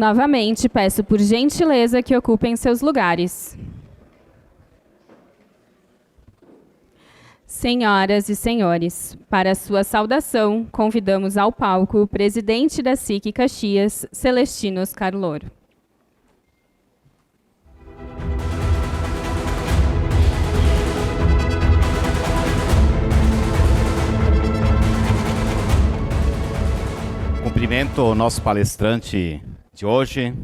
Novamente, peço por gentileza que ocupem seus lugares. Senhoras e senhores, para sua saudação, convidamos ao palco o presidente da SIC Caxias, Celestino Oscar Louro. Cumprimento o nosso palestrante de hoje,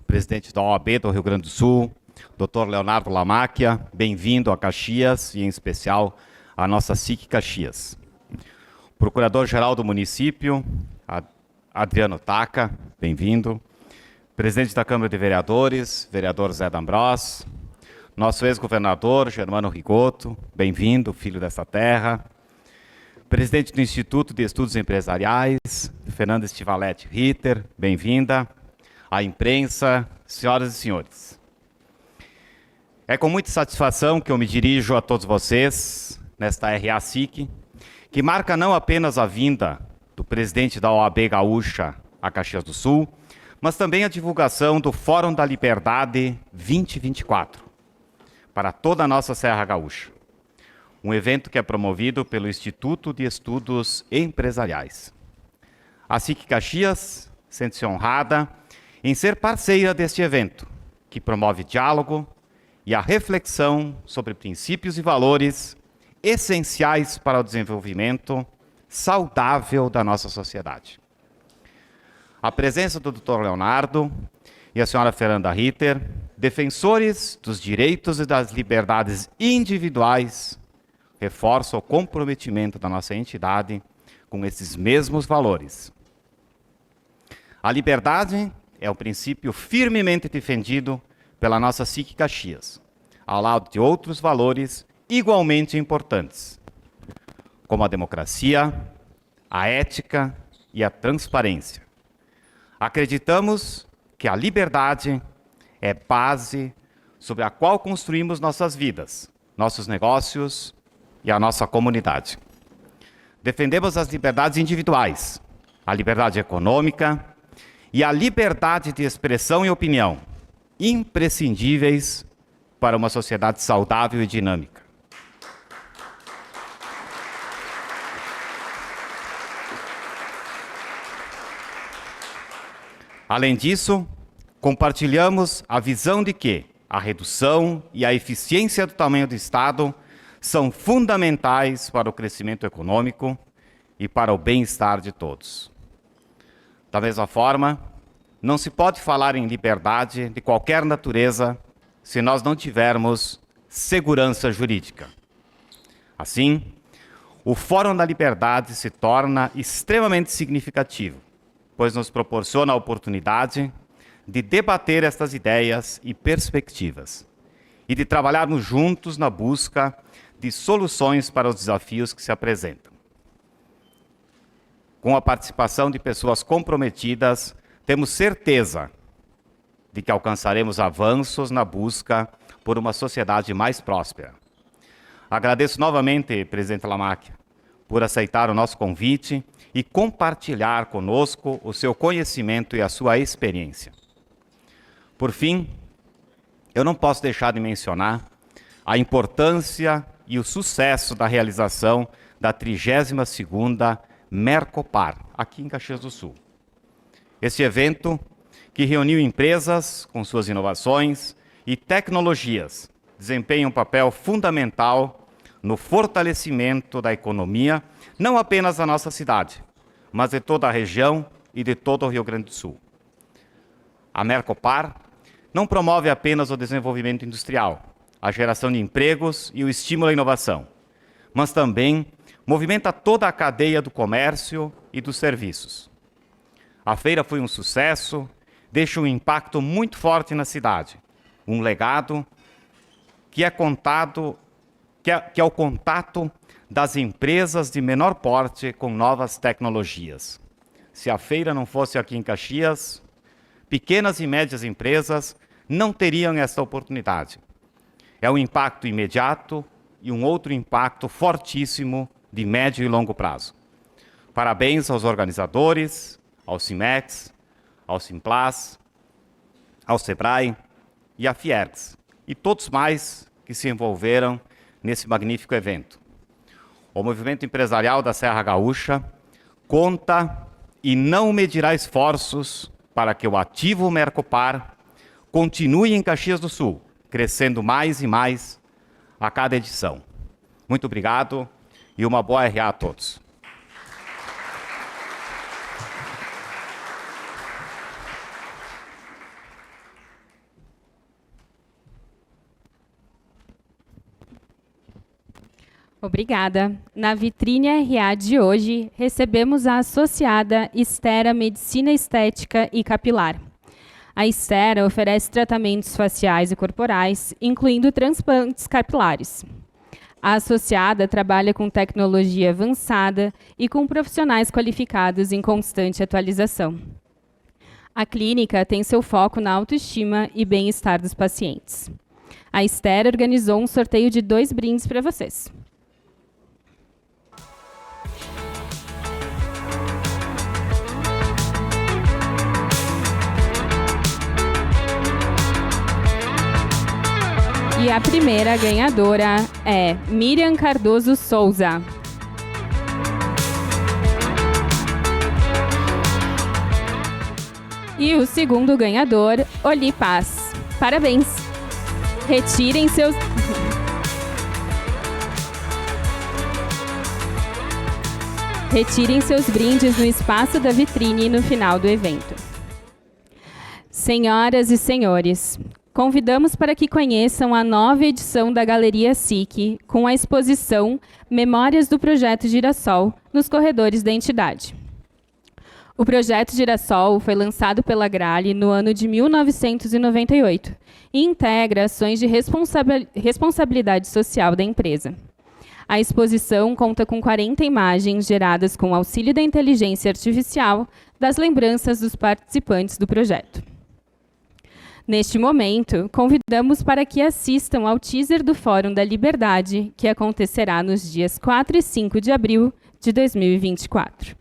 presidente da OAB do Rio Grande do Sul, Dr. Leonardo Lamacchia, bem-vindo a Caxias e, em especial, a nossa SIC Caxias. Procurador-Geral do município, Adriano Taca, bem-vindo. Presidente da Câmara de Vereadores, vereador Zé D'Ambrós. Nosso ex-governador, Germano Rigoto, bem-vindo, filho dessa terra. Presidente do Instituto de Estudos Empresariais, Fernanda Stivaletti Ritter, bem-vinda. A imprensa, senhoras e senhores. É com muita satisfação que eu me dirijo a todos vocês, nesta RA-SIC, que marca não apenas a vinda do presidente da OAB Gaúcha a Caxias do Sul, mas também a divulgação do Fórum da Liberdade 2024, para toda a nossa Serra Gaúcha. Um evento que é promovido pelo Instituto de Estudos Empresariais. A SIC Caxias sente-se honrada em ser parceira deste evento, que promove diálogo e a reflexão sobre princípios e valores essenciais para o desenvolvimento saudável da nossa sociedade. A presença do Dr. Leonardo e a senhora Fernanda Ritter, defensores dos direitos e das liberdades individuais, reforça o comprometimento da nossa entidade com esses mesmos valores. A liberdade é um princípio firmemente defendido pela nossa SIC Caxias, ao lado de outros valores igualmente importantes, como a democracia, a ética e a transparência. Acreditamos que a liberdade é base sobre a qual construímos nossas vidas, nossos negócios e a nossa comunidade. Defendemos as liberdades individuais, a liberdade econômica e a liberdade de expressão e opinião, imprescindíveis para uma sociedade saudável e dinâmica. Além disso, compartilhamos a visão de que a redução e a eficiência do tamanho do Estado são fundamentais para o crescimento econômico e para o bem-estar de todos. Da mesma forma, não se pode falar em liberdade de qualquer natureza se nós não tivermos segurança jurídica. Assim, o Fórum da Liberdade se torna extremamente significativo, pois nos proporciona a oportunidade de debater estas ideias e perspectivas e de trabalharmos juntos na busca de soluções para os desafios que se apresentam. Com a participação de pessoas comprometidas, temos certeza de que alcançaremos avanços na busca por uma sociedade mais próspera. Agradeço novamente, presidente Lamacchia, por aceitar o nosso convite e compartilhar conosco o seu conhecimento e a sua experiência. Por fim, eu não posso deixar de mencionar a importância e o sucesso da realização da 32ª Mercopar, aqui em Caxias do Sul. Esse evento, que reuniu empresas com suas inovações e tecnologias, desempenha um papel fundamental no fortalecimento da economia, não apenas da nossa cidade, mas de toda a região e de todo o Rio Grande do Sul. A Mercopar não promove apenas o desenvolvimento industrial, a geração de empregos e o estímulo à inovação, mas também movimenta toda a cadeia do comércio e dos serviços. A feira foi um sucesso, deixa um impacto muito forte na cidade, um legado que é o contato das empresas de menor porte com novas tecnologias. Se a feira não fosse aqui em Caxias, pequenas e médias empresas não teriam essa oportunidade. É um impacto imediato e um outro impacto fortíssimo de médio e longo prazo. Parabéns aos organizadores, ao CIMEX, ao Simplas ao SEBRAE e à Fiergs, e todos mais que se envolveram nesse magnífico evento. O movimento empresarial da Serra Gaúcha conta e não medirá esforços para que o ativo Mercopar continue em Caxias do Sul, crescendo mais e mais a cada edição. Muito obrigado e uma boa RA a todos. Obrigada. Na vitrine RA de hoje, recebemos a associada Estera Medicina Estética e Capilar. A Estera oferece tratamentos faciais e corporais, incluindo transplantes capilares. A associada trabalha com tecnologia avançada e com profissionais qualificados em constante atualização. A clínica tem seu foco na autoestima e bem-estar dos pacientes. A Estera organizou um sorteio de 2 brindes para vocês. E a primeira ganhadora é Miriam Cardoso Souza. E o segundo ganhador, Oli Paz. Parabéns! Retirem seus... Retirem seus brindes no espaço da vitrine no final do evento. Senhoras e senhores, convidamos para que conheçam a nova edição da Galeria SIC, com a exposição Memórias do Projeto Girassol, nos corredores da entidade. O Projeto Girassol foi lançado pela Grale no ano de 1998 e integra ações de responsabilidade social da empresa. A exposição conta com 40 imagens geradas com auxílio da inteligência artificial das lembranças dos participantes do projeto. Neste momento, convidamos para que assistam ao teaser do Fórum da Liberdade, que acontecerá nos dias 4 e 5 de abril de 2024.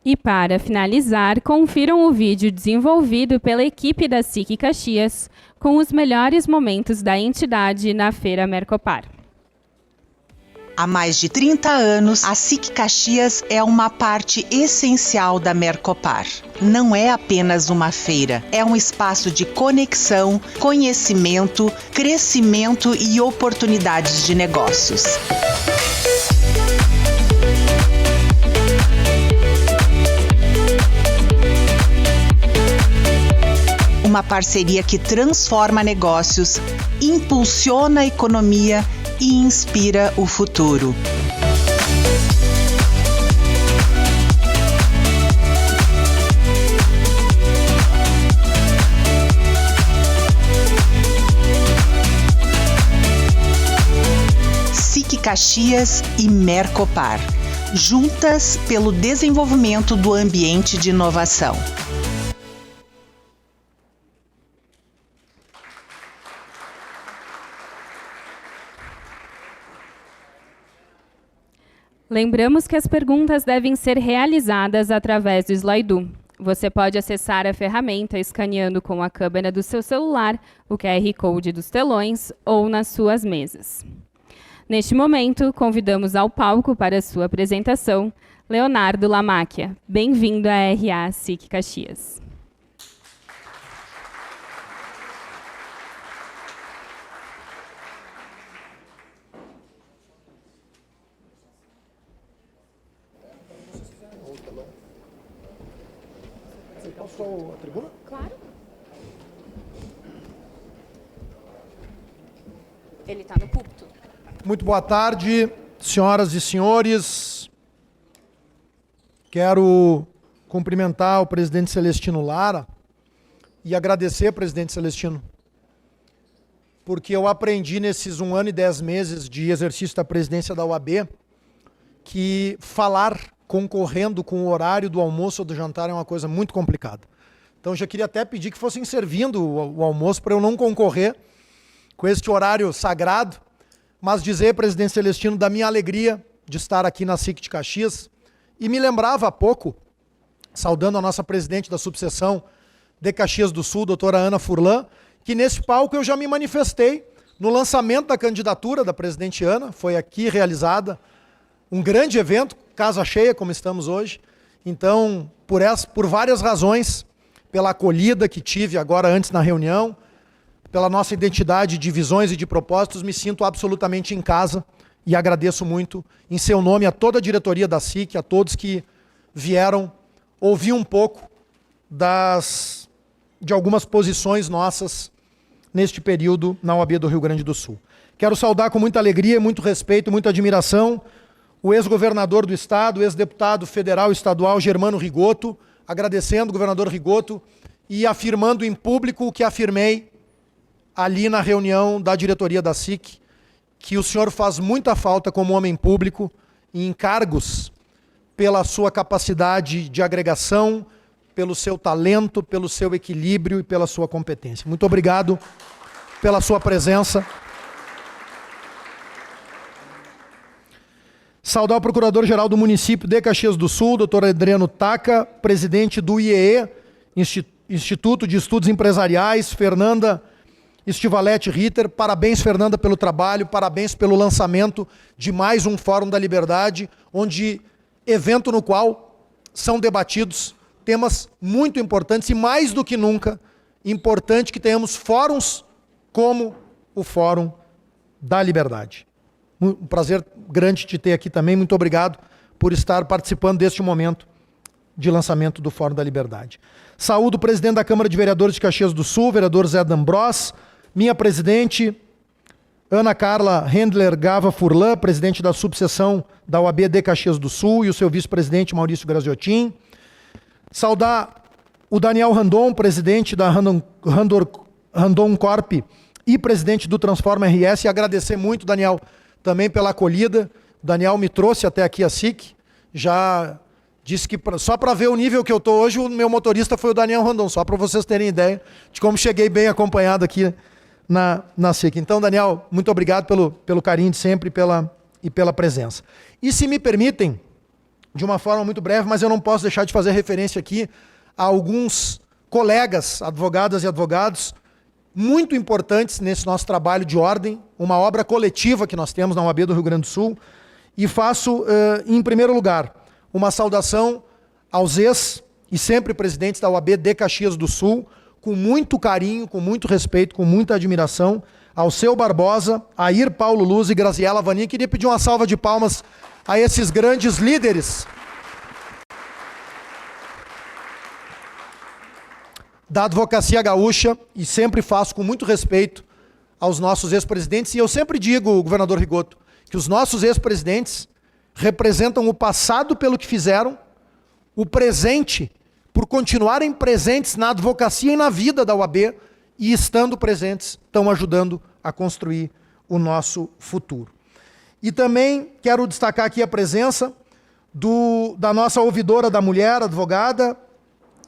E para finalizar, confiram o vídeo desenvolvido pela equipe da SIC Caxias com os melhores momentos da entidade na Feira Mercopar. Há mais de 30 anos, a SIC Caxias é uma parte essencial da Mercopar. Não é apenas uma feira, é um espaço de conexão, conhecimento, crescimento e oportunidades de negócios. Uma parceria que transforma negócios, impulsiona a economia e inspira o futuro. SIC Caxias e Mercopar, juntas pelo desenvolvimento do ambiente de inovação. Lembramos que as perguntas devem ser realizadas através do Slido. Você pode acessar a ferramenta escaneando com a câmera do seu celular o QR Code dos telões ou nas suas mesas. Neste momento, convidamos ao palco para a sua apresentação Leonardo Lamacchia. Bem-vindo à RA SIC Caxias. Posso a tribuna? Claro. Ele está no púlpito. Muito boa tarde, senhoras e senhores. Quero cumprimentar o presidente Celestino Lara e agradecer, presidente Celestino, porque eu aprendi nesses 1 ano e 10 meses de exercício da presidência da OAB que falar concorrendo com o horário do almoço ou do jantar é uma coisa muito complicada. Então já queria até pedir que fossem servindo o almoço para eu não concorrer com este horário sagrado, mas dizer, presidente Celestino, da minha alegria de estar aqui na SIC de Caxias, e me lembrava há pouco, saudando a nossa presidente da subseção de Caxias do Sul, doutora Ana Furlan, que nesse palco eu já me manifestei no lançamento da candidatura da presidente Ana, foi aqui realizada um grande evento, casa cheia como estamos hoje. Então, por várias razões, pela acolhida que tive agora antes na reunião, pela nossa identidade de visões e de propósitos, me sinto absolutamente em casa e agradeço muito, em seu nome, a toda a diretoria da SIC, a todos que vieram ouvir um pouco de algumas posições nossas neste período na OAB do Rio Grande do Sul. Quero saudar com muita alegria, muito respeito, muita admiração o ex-governador do estado, o ex-deputado federal e estadual Germano Rigoto, agradecendo o governador Rigoto e afirmando em público o que afirmei ali na reunião da diretoria da SIC, que o senhor faz muita falta como homem público em cargos pela sua capacidade de agregação, pelo seu talento, pelo seu equilíbrio e pela sua competência. Muito obrigado pela sua presença. Saudar o Procurador-Geral do município de Caxias do Sul, doutor Adriano Taca, presidente do IEE, Instituto de Estudos Empresariais, Fernanda Estivalete Ritter. Parabéns, Fernanda, pelo trabalho, parabéns pelo lançamento de mais um Fórum da Liberdade, evento no qual são debatidos temas muito importantes e, mais do que nunca, importante que tenhamos fóruns como o Fórum da Liberdade. Um prazer grande te ter aqui também. Muito obrigado por estar participando deste momento de lançamento do Fórum da Liberdade. Saúdo o presidente da Câmara de Vereadores de Caxias do Sul, vereador Zé D'Ambrós, minha presidente, Ana Carla Hendler Gava Furlan, presidente da subseção da OAB de Caxias do Sul, e o seu vice-presidente Maurício Graziotin. Saudar o Daniel Randon, presidente da Randon Corp e presidente do Transforma RS, e agradecer muito, Daniel, também pela acolhida. O Daniel me trouxe até aqui a SIC, já disse que só para ver o nível que eu estou hoje, o meu motorista foi o Daniel Randon, só para vocês terem ideia de como cheguei bem acompanhado aqui na SIC. Então, Daniel, muito obrigado pelo carinho de sempre e pela presença. E se me permitem, de uma forma muito breve, mas eu não posso deixar de fazer referência aqui a alguns colegas, advogadas e advogados, muito importantes nesse nosso trabalho de ordem, uma obra coletiva que nós temos na OAB do Rio Grande do Sul, e faço, em primeiro lugar, uma saudação aos ex e sempre presidentes da OAB de Caxias do Sul, com muito carinho, com muito respeito, com muita admiração, ao Seu Barbosa, a Ir Paulo Luz e Graziela Vanin. Queria pedir uma salva de palmas a esses grandes líderes da advocacia gaúcha, e sempre faço com muito respeito aos nossos ex-presidentes. E eu sempre digo, governador Rigoto, que os nossos ex-presidentes representam o passado pelo que fizeram, o presente por continuarem presentes na advocacia e na vida da OAB, e estando presentes, estão ajudando a construir o nosso futuro. E também quero destacar aqui a presença da nossa ouvidora da mulher, advogada,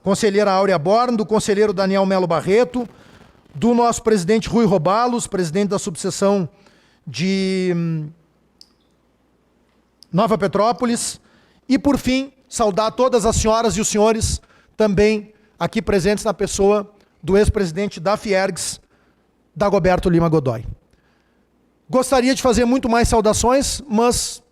conselheira Áurea Born, do conselheiro Daniel Melo Barreto, do nosso presidente Rui Robalos, presidente da subseção de Nova Petrópolis, e, por fim, saudar todas as senhoras e os senhores também aqui presentes na pessoa do ex-presidente da Fiergs, Dagoberto Lima Godoy. Gostaria de fazer muito mais saudações, mas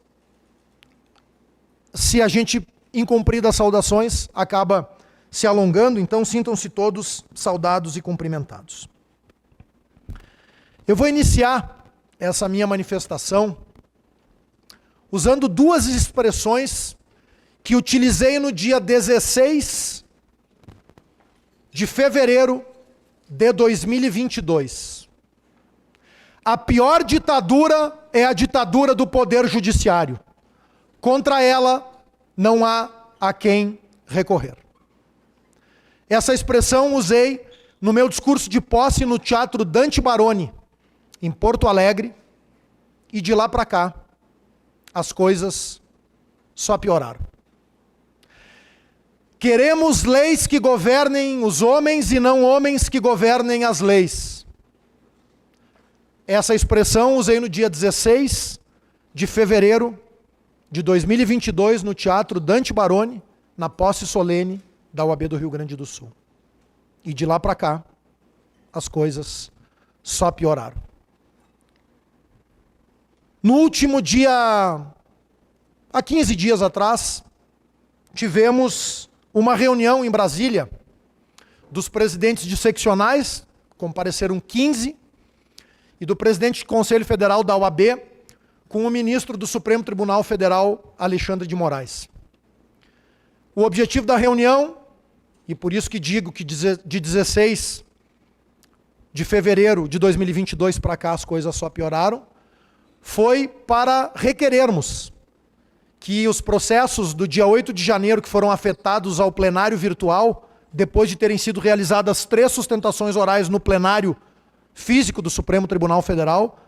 se a gente incumprir das saudações, acaba se alongando, então sintam-se todos saudados e cumprimentados. Eu vou iniciar essa minha manifestação usando duas expressões que utilizei no dia 16 de fevereiro de 2022. A pior ditadura é a ditadura do poder judiciário. Contra ela não há a quem recorrer. Essa expressão usei no meu discurso de posse no Teatro Dante Baroni, em Porto Alegre, e de lá para cá as coisas só pioraram. Queremos leis que governem os homens e não homens que governem as leis. Essa expressão usei no dia 16 de fevereiro de 2022 no Teatro Dante Baroni, na posse solene da UAB do Rio Grande do Sul. E de lá para cá, as coisas só pioraram. No último dia, há 15 dias atrás, tivemos uma reunião em Brasília dos presidentes de seccionais, compareceram 15, e do presidente do Conselho Federal da UAB, com o ministro do Supremo Tribunal Federal, Alexandre de Moraes. O objetivo da reunião, e por isso que digo que de 16 de fevereiro de 2022 para cá as coisas só pioraram, foi para requerermos que os processos do dia 8 de janeiro que foram afetados ao plenário virtual, depois de terem sido realizadas 3 sustentações orais no plenário físico do Supremo Tribunal Federal,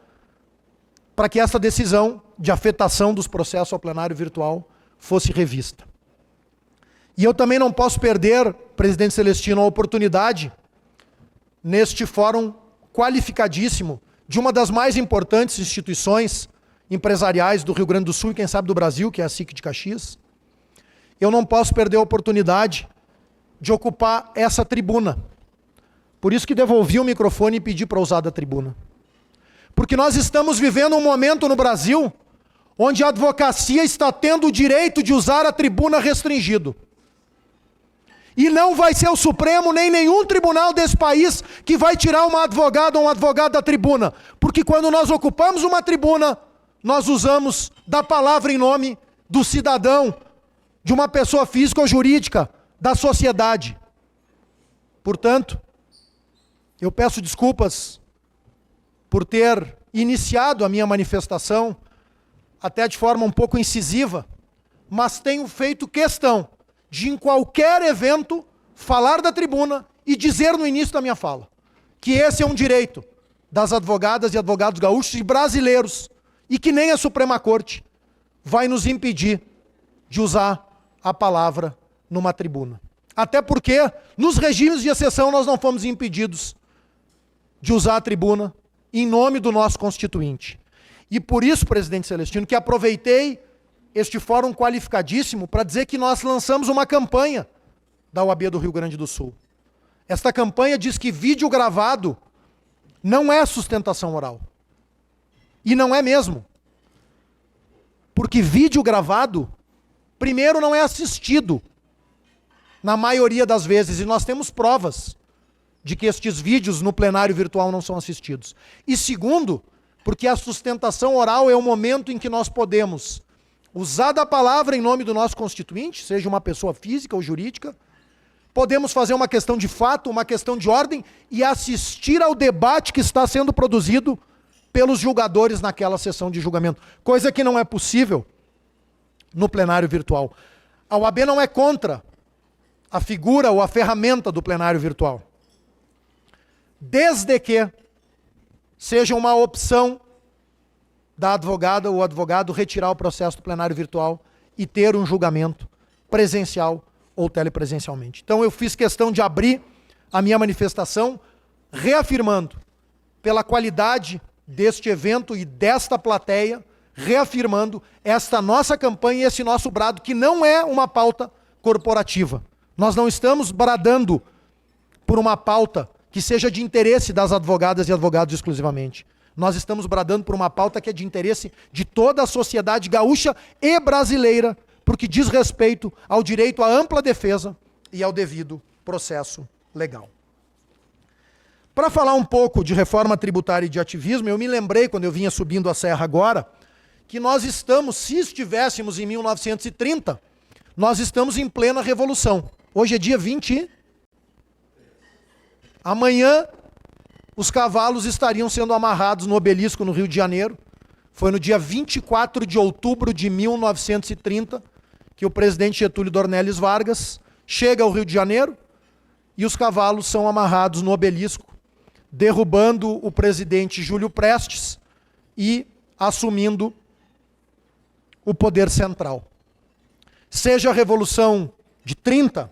para que essa decisão de afetação dos processos ao plenário virtual fosse revista. E eu também não posso perder, presidente Celestino, a oportunidade, neste fórum qualificadíssimo, de uma das mais importantes instituições empresariais do Rio Grande do Sul e, quem sabe, do Brasil, que é a SIC de Caxias. Eu não posso perder a oportunidade de ocupar essa tribuna. Por isso que devolvi o microfone e pedi para usar da tribuna. Porque nós estamos vivendo um momento no Brasil onde a advocacia está tendo o direito de usar a tribuna restringido. E não vai ser o Supremo nem nenhum tribunal desse país que vai tirar uma advogada ou um advogado da tribuna. Porque quando nós ocupamos uma tribuna, nós usamos da palavra em nome do cidadão, de uma pessoa física ou jurídica, da sociedade. Portanto, eu peço desculpas por ter iniciado a minha manifestação, até de forma um pouco incisiva, mas tenho feito questão de, em qualquer evento, falar da tribuna e dizer no início da minha fala que esse é um direito das advogadas e advogados gaúchos e brasileiros e que nem a Suprema Corte vai nos impedir de usar a palavra numa tribuna. Até porque, nos regimes de exceção, nós não fomos impedidos de usar a tribuna em nome do nosso Constituinte. E por isso, presidente Celestino, que aproveitei este fórum qualificadíssimo para dizer que nós lançamos uma campanha da UAB do Rio Grande do Sul. Esta campanha diz que vídeo gravado não é sustentação oral. E não é mesmo. Porque vídeo gravado, primeiro, não é assistido, na maioria das vezes, e nós temos provas de que estes vídeos no plenário virtual não são assistidos. E segundo, porque a sustentação oral é o momento em que nós podemos usar da palavra em nome do nosso constituinte, seja uma pessoa física ou jurídica, podemos fazer uma questão de fato, uma questão de ordem e assistir ao debate que está sendo produzido pelos julgadores naquela sessão de julgamento, coisa que não é possível no plenário virtual. A UAB não é contra a figura ou a ferramenta do plenário virtual, desde que seja uma opção da advogada ou advogado retirar o processo do plenário virtual e ter um julgamento presencial ou telepresencialmente. Então eu fiz questão de abrir a minha manifestação reafirmando, pela qualidade deste evento e desta plateia, reafirmando esta nossa campanha e esse nosso brado, que não é uma pauta corporativa. Nós não estamos bradando por uma pauta que seja de interesse das advogadas e advogados exclusivamente. Nós estamos bradando por uma pauta que é de interesse de toda a sociedade gaúcha e brasileira, porque diz respeito ao direito à ampla defesa e ao devido processo legal. Para falar um pouco de reforma tributária e de ativismo, eu me lembrei, quando eu vinha subindo a serra agora, que nós estamos, se estivéssemos em 1930, nós estamos em plena revolução. Hoje é dia 20. Amanhã os cavalos estariam sendo amarrados no obelisco no Rio de Janeiro. Foi no dia 24 de outubro de 1930 que o presidente Getúlio Dornelles Vargas chega ao Rio de Janeiro e os cavalos são amarrados no obelisco, derrubando o presidente Júlio Prestes e assumindo o poder central. Seja a Revolução de 30,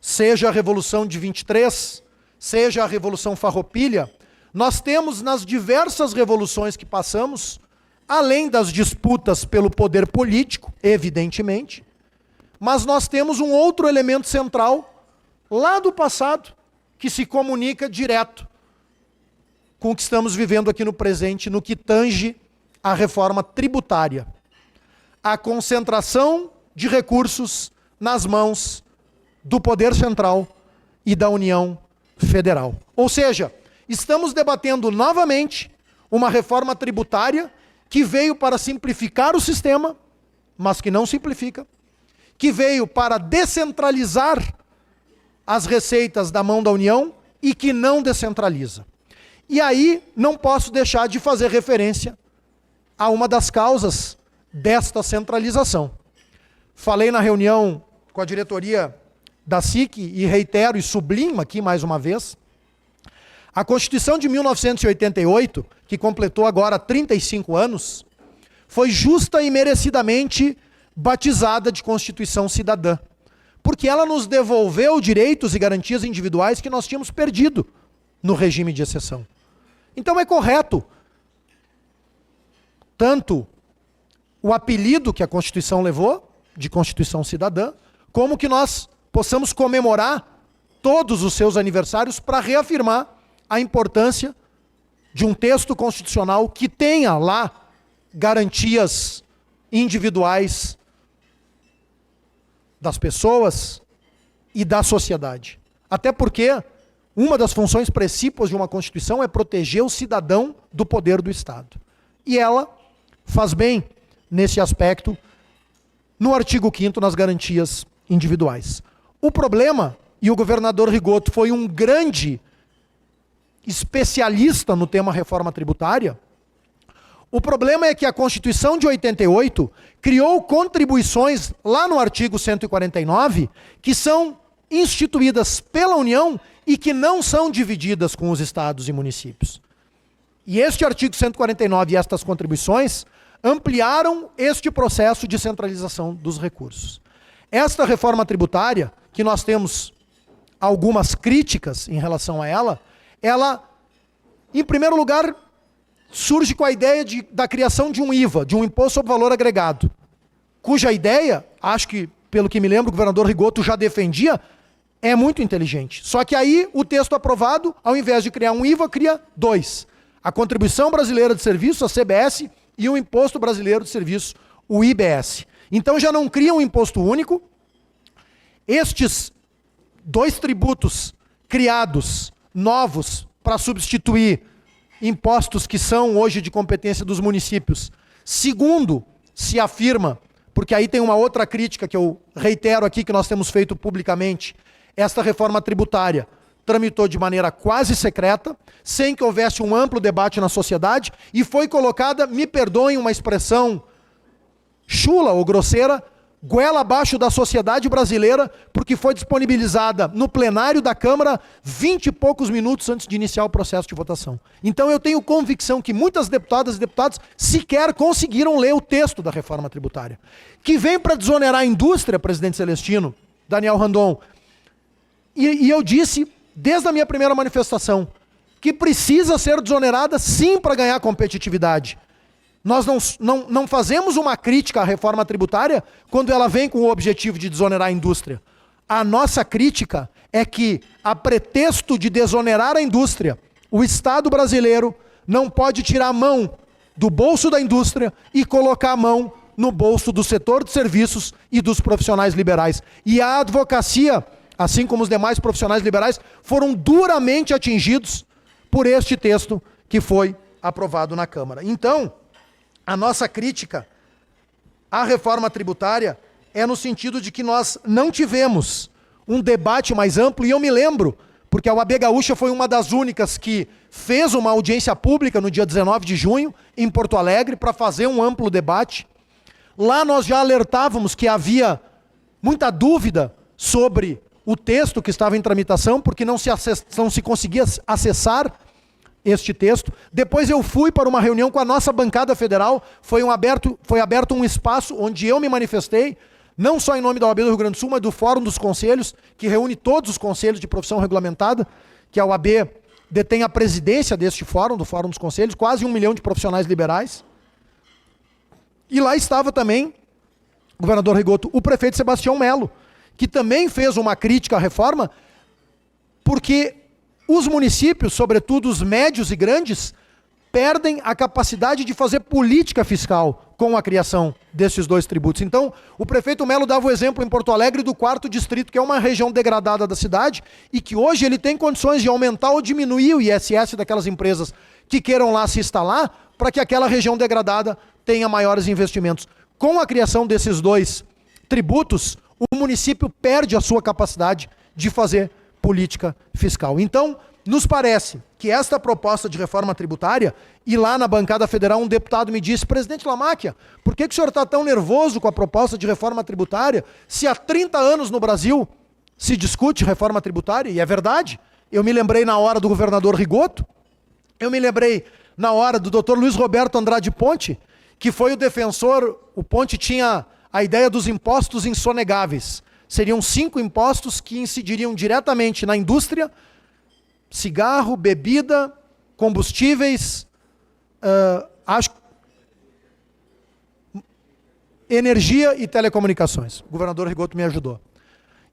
seja a Revolução de 23, seja a Revolução Farroupilha, nós temos nas diversas revoluções que passamos, além das disputas pelo poder político, evidentemente, mas nós temos um outro elemento central lá do passado, que se comunica direto com o que estamos vivendo aqui no presente, no que tange a reforma tributária. A concentração de recursos nas mãos do poder central e da União Federal. Ou seja, estamos debatendo novamente uma reforma tributária que veio para simplificar o sistema, mas que não simplifica, que veio para descentralizar as receitas da mão da União e que não descentraliza. E aí não posso deixar de fazer referência a uma das causas desta centralização. Falei na reunião com a diretoria da SIC e reitero e sublinho aqui mais uma vez, a Constituição de 1988, que completou agora 35 anos, foi justa e merecidamente batizada de Constituição Cidadã, porque ela nos devolveu direitos e garantias individuais que nós tínhamos perdido no regime de exceção. Então é correto tanto o apelido que a Constituição levou, de Constituição Cidadã, como que nós possamos comemorar todos os seus aniversários para reafirmar a importância de um texto constitucional que tenha lá garantias individuais das pessoas e da sociedade. Até porque uma das funções precípuas de uma Constituição é proteger o cidadão do poder do Estado. E ela faz bem nesse aspecto no artigo 5º nas garantias individuais. O problema, e o governador Rigoto foi um grande especialista no tema reforma tributária, o problema é que a Constituição de 88 criou contribuições lá no artigo 149 que são instituídas pela União e que não são divididas com os estados e municípios. E este artigo 149 e estas contribuições ampliaram este processo de centralização dos recursos. Esta reforma tributária, que nós temos algumas críticas em relação a ela, em primeiro lugar, surge com a ideia da criação de um IVA, de um Imposto sobre Valor Agregado, cuja ideia, acho que, pelo que me lembro, o governador Rigoto já defendia, é muito inteligente. Só que aí, o texto aprovado, ao invés de criar um IVA, cria dois. A Contribuição Brasileira de Serviços, a CBS, e o Imposto Brasileiro de Serviços, o IBS. Então já não cria um imposto único. Estes dois tributos criados, novos, para substituir impostos que são hoje de competência dos municípios. Segundo, se afirma, porque aí tem uma outra crítica que eu reitero aqui, que nós temos feito publicamente, esta reforma tributária tramitou de maneira quase secreta, sem que houvesse um amplo debate na sociedade, e foi colocada, me perdoem uma expressão chula ou grosseira, goela abaixo da sociedade brasileira, porque foi disponibilizada no plenário da Câmara 20 e poucos minutos antes de iniciar o processo de votação. Então eu tenho convicção que muitas deputadas e deputados sequer conseguiram ler o texto da reforma tributária, que vem para desonerar a indústria, presidente Celestino, Daniel Randon. E eu disse, desde a minha primeira manifestação, que precisa ser desonerada sim para ganhar competitividade. Nós não fazemos uma crítica à reforma tributária quando ela vem com o objetivo de desonerar a indústria. A nossa crítica é que, a pretexto de desonerar a indústria, o Estado brasileiro não pode tirar a mão do bolso da indústria e colocar a mão no bolso do setor de serviços e dos profissionais liberais. E a advocacia, assim como os demais profissionais liberais, foram duramente atingidos por este texto que foi aprovado na Câmara. Então, a nossa crítica à reforma tributária é no sentido de que nós não tivemos um debate mais amplo, e eu me lembro, porque a OAB Gaúcha foi uma das únicas que fez uma audiência pública no dia 19 de junho, em Porto Alegre, para fazer um amplo debate. Lá nós já alertávamos que havia muita dúvida sobre o texto que estava em tramitação, porque não se conseguia acessar este texto. Depois eu fui para uma reunião com a nossa bancada federal, foi aberto um espaço onde eu me manifestei, não só em nome da OAB do Rio Grande do Sul, mas do Fórum dos Conselhos, que reúne todos os conselhos de profissão regulamentada, que a OAB detém a presidência deste fórum, do Fórum dos Conselhos, quase 1 milhão de profissionais liberais. E lá estava também, governador Rigoto, o prefeito Sebastião Melo, que também fez uma crítica à reforma, porque os municípios, sobretudo os médios e grandes, perdem a capacidade de fazer política fiscal com a criação desses dois tributos. Então, o prefeito Melo dava o exemplo em Porto Alegre do 4º distrito, que é uma região degradada da cidade, e que hoje ele tem condições de aumentar ou diminuir o ISS daquelas empresas que queiram lá se instalar, para que aquela região degradada tenha maiores investimentos. Com a criação desses dois tributos, o município perde a sua capacidade de fazer política fiscal. Então, nos parece que esta proposta de reforma tributária, e lá na bancada federal um deputado me disse: presidente Lamáquia, por que o senhor está tão nervoso com a proposta de reforma tributária, se há 30 anos no Brasil se discute reforma tributária? E é verdade. Eu me lembrei na hora do governador Rigoto, eu me lembrei na hora do Dr. Luiz Roberto Andrade Ponte, que foi o defensor. O Ponte tinha a ideia dos impostos insonegáveis. Seriam 5 impostos que incidiriam diretamente na indústria: cigarro, bebida, combustíveis, energia e telecomunicações. O governador Rigoto me ajudou.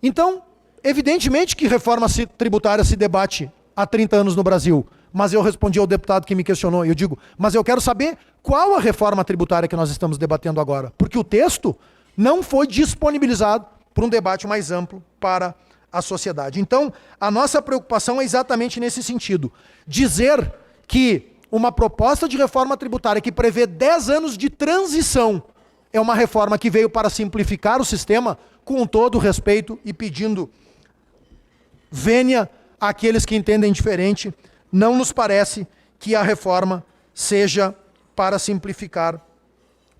Então, evidentemente que reforma tributária se debate há 30 anos no Brasil, mas eu respondi ao deputado que me questionou, eu digo, mas eu quero saber qual a reforma tributária que nós estamos debatendo agora, porque o texto não foi disponibilizado para um debate mais amplo para a sociedade. Então, a nossa preocupação é exatamente nesse sentido. Dizer que uma proposta de reforma tributária que prevê 10 anos de transição é uma reforma que veio para simplificar o sistema, com todo o respeito e pedindo vênia àqueles que entendem diferente, não nos parece que a reforma seja para simplificar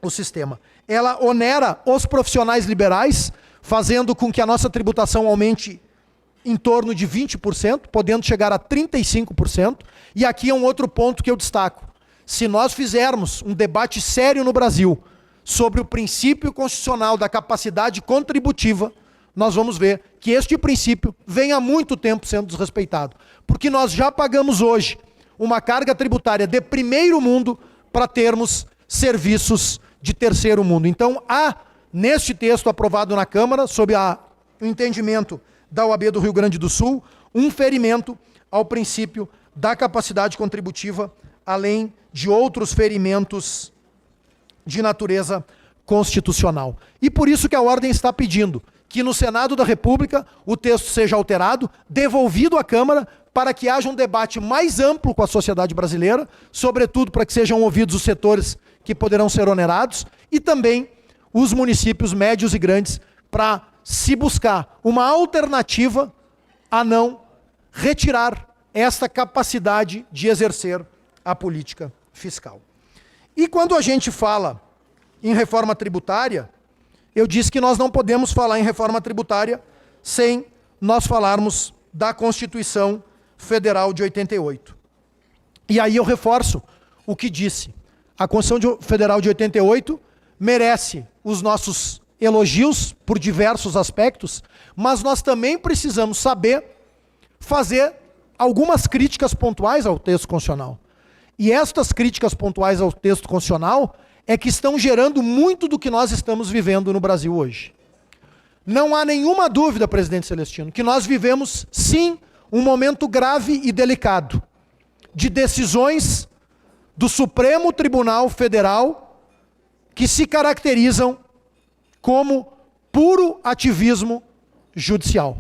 o sistema. Ela onera os profissionais liberais, fazendo com que a nossa tributação aumente em torno de 20%, podendo chegar a 35%. E aqui é um outro ponto que eu destaco. Se nós fizermos um debate sério no Brasil sobre o princípio constitucional da capacidade contributiva, nós vamos ver que este princípio vem há muito tempo sendo desrespeitado. Porque nós já pagamos hoje uma carga tributária de primeiro mundo para termos serviços de terceiro mundo. Então, há, neste texto aprovado na Câmara, sob o entendimento da OAB do Rio Grande do Sul, um ferimento ao princípio da capacidade contributiva, além de outros ferimentos de natureza constitucional. E por isso que a ordem está pedindo que no Senado da República o texto seja alterado, devolvido à Câmara, para que haja um debate mais amplo com a sociedade brasileira, sobretudo para que sejam ouvidos os setores que poderão ser onerados, e também os municípios médios e grandes, para se buscar uma alternativa a não retirar esta capacidade de exercer a política fiscal. E quando a gente fala em reforma tributária, eu disse que nós não podemos falar em reforma tributária sem nós falarmos da Constituição Federal de 88. E aí eu reforço o que disse. A Constituição Federal de 88 merece os nossos elogios por diversos aspectos, mas nós também precisamos saber fazer algumas críticas pontuais ao texto constitucional. E estas críticas pontuais ao texto constitucional é que estão gerando muito do que nós estamos vivendo no Brasil hoje. Não há nenhuma dúvida, presidente Celestino, que nós vivemos, sim, um momento grave e delicado de decisões do Supremo Tribunal Federal que se caracterizam como puro ativismo judicial.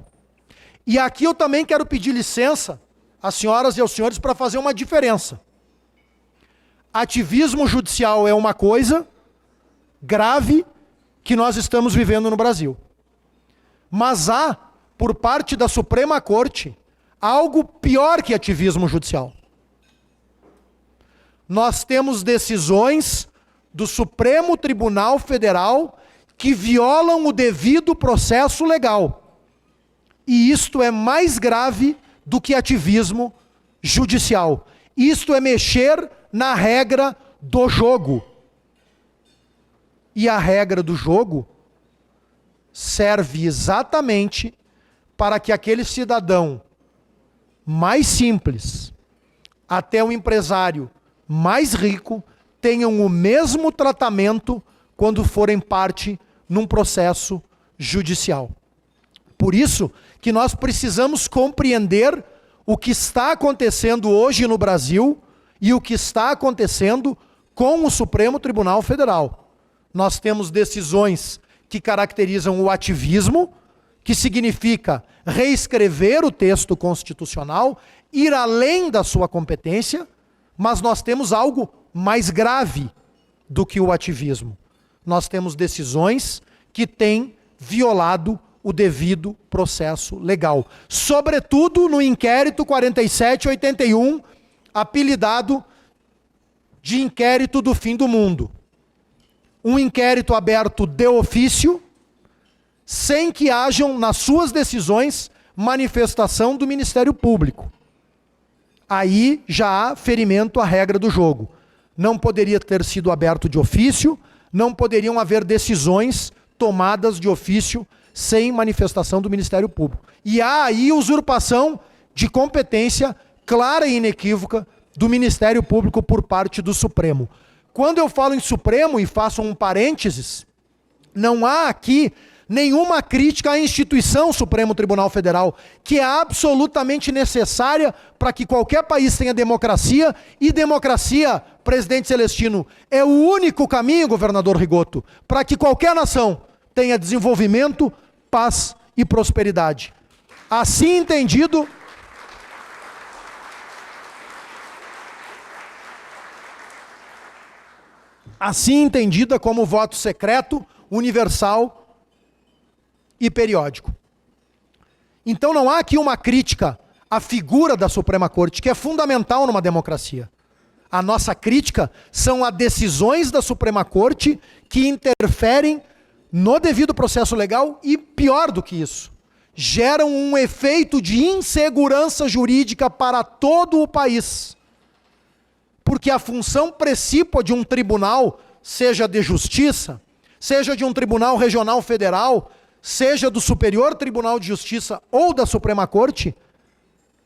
E aqui eu também quero pedir licença às senhoras e aos senhores para fazer uma diferença. Ativismo judicial é uma coisa grave que nós estamos vivendo no Brasil. Mas há, por parte da Suprema Corte, algo pior que ativismo judicial. Nós temos decisões do Supremo Tribunal Federal que violam o devido processo legal. E isto é mais grave do que ativismo judicial. Isto é mexer na regra do jogo. E a regra do jogo serve exatamente para que aquele cidadão mais simples, até o empresário mais rico, tenham o mesmo tratamento quando forem parte num processo judicial. Por isso que nós precisamos compreender o que está acontecendo hoje no Brasil e o que está acontecendo com o Supremo Tribunal Federal. Nós temos decisões que caracterizam o ativismo, que significa reescrever o texto constitucional, ir além da sua competência, mas nós temos algo mais grave do que o ativismo. Nós temos decisões que têm violado o devido processo legal. Sobretudo no inquérito 4781, apelidado de inquérito do fim do mundo. Um inquérito aberto de ofício, sem que hajam nas suas decisões manifestação do Ministério Público. Aí já há ferimento à regra do jogo. Não poderia ter sido aberto de ofício, não poderiam haver decisões tomadas de ofício sem manifestação do Ministério Público. E há aí usurpação de competência clara e inequívoca do Ministério Público por parte do Supremo. Quando eu falo em Supremo, e faço um parênteses, não há aqui nenhuma crítica à instituição Supremo Tribunal Federal, que é absolutamente necessária para que qualquer país tenha democracia, e democracia, presidente Celestino, é o único caminho, governador Rigoto, para que qualquer nação tenha desenvolvimento, paz e prosperidade. Assim entendido, assim entendida como voto secreto, universal e periódico. Então não há aqui uma crítica à figura da Suprema Corte, que é fundamental numa democracia. A nossa crítica são as decisões da Suprema Corte que interferem no devido processo legal e, pior do que isso, geram um efeito de insegurança jurídica para todo o país. Porque a função precípua de um tribunal, seja de justiça, seja de um tribunal regional federal, seja do Superior Tribunal de Justiça ou da Suprema Corte,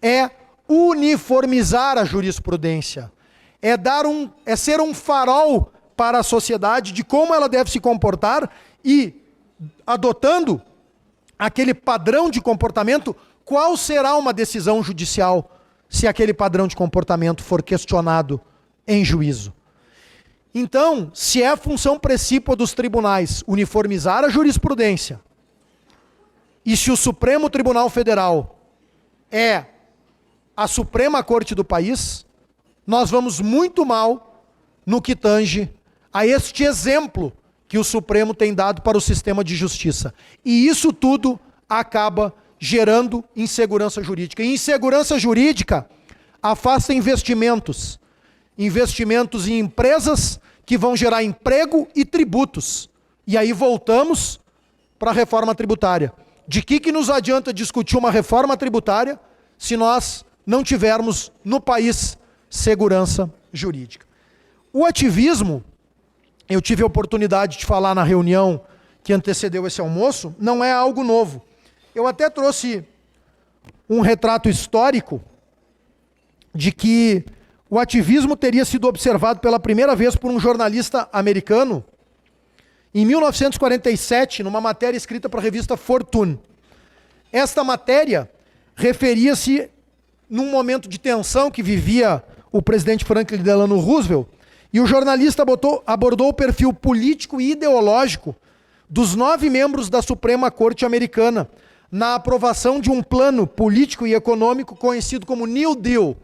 é uniformizar a jurisprudência. É ser um farol para a sociedade de como ela deve se comportar e, adotando aquele padrão de comportamento, qual será uma decisão judicial se aquele padrão de comportamento for questionado em juízo. Então, se é a função precípua dos tribunais uniformizar a jurisprudência, e se o Supremo Tribunal Federal é a Suprema Corte do país, nós vamos muito mal no que tange a este exemplo que o Supremo tem dado para o sistema de justiça. E isso tudo acaba gerando insegurança jurídica. E insegurança jurídica afasta investimentos. Investimentos em empresas que vão gerar emprego e tributos. E aí voltamos para a reforma tributária. De que nos adianta discutir uma reforma tributária se nós não tivermos no país segurança jurídica? O ativismo, eu tive a oportunidade de falar na reunião que antecedeu esse almoço, não é algo novo. Eu até trouxe um retrato histórico de que o ativismo teria sido observado pela primeira vez por um jornalista americano em 1947, numa matéria escrita para a revista Fortune. Esta matéria referia-se num momento de tensão que vivia o presidente Franklin Delano Roosevelt, e o jornalista abordou o perfil político e ideológico dos 9 membros da Suprema Corte americana na aprovação de um plano político e econômico conhecido como New Deal.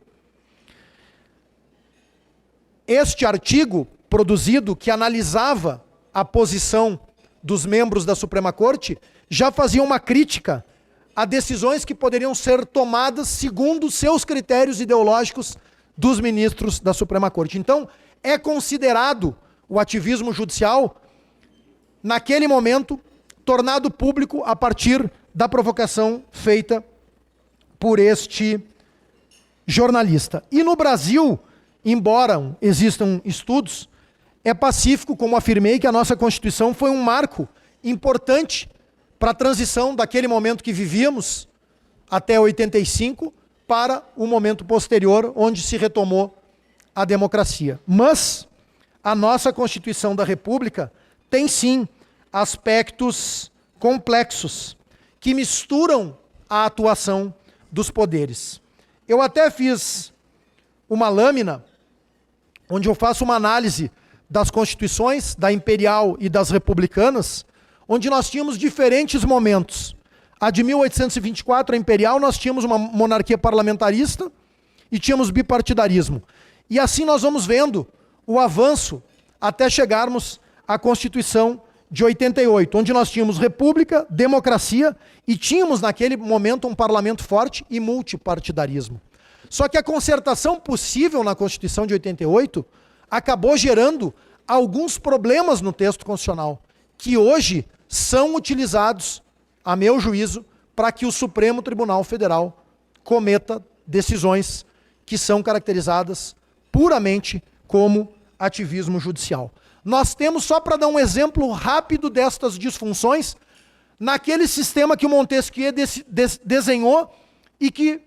Este artigo produzido, que analisava a posição dos membros da Suprema Corte, já fazia uma crítica a decisões que poderiam ser tomadas segundo seus critérios ideológicos dos ministros da Suprema Corte. Então, é considerado o ativismo judicial, naquele momento, tornado público a partir da provocação feita por este jornalista. E no Brasil, embora existam estudos, é pacífico, como afirmei, que a nossa Constituição foi um marco importante para a transição daquele momento que vivíamos, até 85, para o momento posterior, onde se retomou a democracia. Mas a nossa Constituição da República tem, sim, aspectos complexos, que misturam a atuação dos poderes. Eu até fiz uma lâmina, onde eu faço uma análise das constituições, da imperial e das republicanas, onde nós tínhamos diferentes momentos. A de 1824, a imperial, nós tínhamos uma monarquia parlamentarista e tínhamos bipartidarismo. E assim nós vamos vendo o avanço até chegarmos à Constituição de 88, onde nós tínhamos república, democracia e tínhamos naquele momento um parlamento forte e multipartidarismo. Só que a concertação possível na Constituição de 88 acabou gerando alguns problemas no texto constitucional, que hoje são utilizados, a meu juízo, para que o Supremo Tribunal Federal cometa decisões que são caracterizadas puramente como ativismo judicial. Nós temos, só para dar um exemplo rápido destas disfunções, naquele sistema que o Montesquieu desenhou e que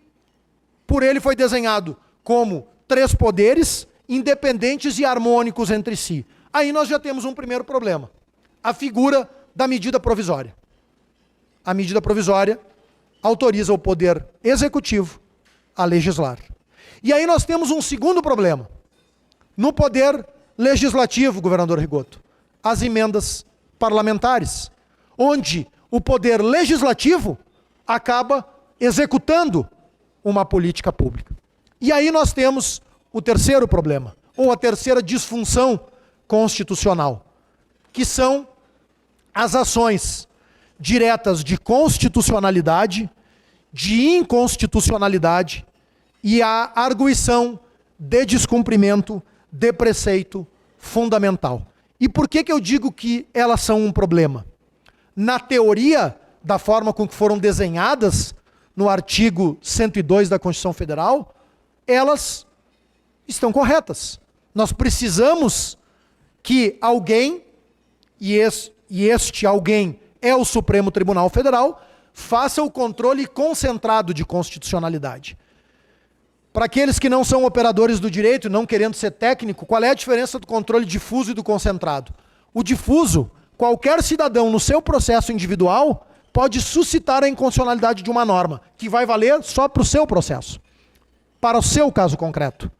por ele foi desenhado como 3 poderes independentes e harmônicos entre si. Aí nós já temos um primeiro problema, a figura da medida provisória. A medida provisória autoriza o poder executivo a legislar. E aí nós temos um segundo problema. No poder legislativo, governador Rigoto, as emendas parlamentares, onde o poder legislativo acaba executando uma política pública. E aí nós temos o terceiro problema, ou a terceira disfunção constitucional, que são as ações diretas de constitucionalidade, de inconstitucionalidade e a arguição de descumprimento de preceito fundamental. E por que eu digo que elas são um problema? Na teoria, da forma com que foram desenhadas no artigo 102 da Constituição Federal, elas estão corretas. Nós precisamos que alguém, e este alguém é o Supremo Tribunal Federal, faça o controle concentrado de constitucionalidade. Para aqueles que não são operadores do direito, não querendo ser técnico, qual é a diferença do controle difuso e do concentrado? O difuso, qualquer cidadão no seu processo individual pode suscitar a inconstitucionalidade de uma norma, que vai valer só para o seu processo, para o seu caso concreto.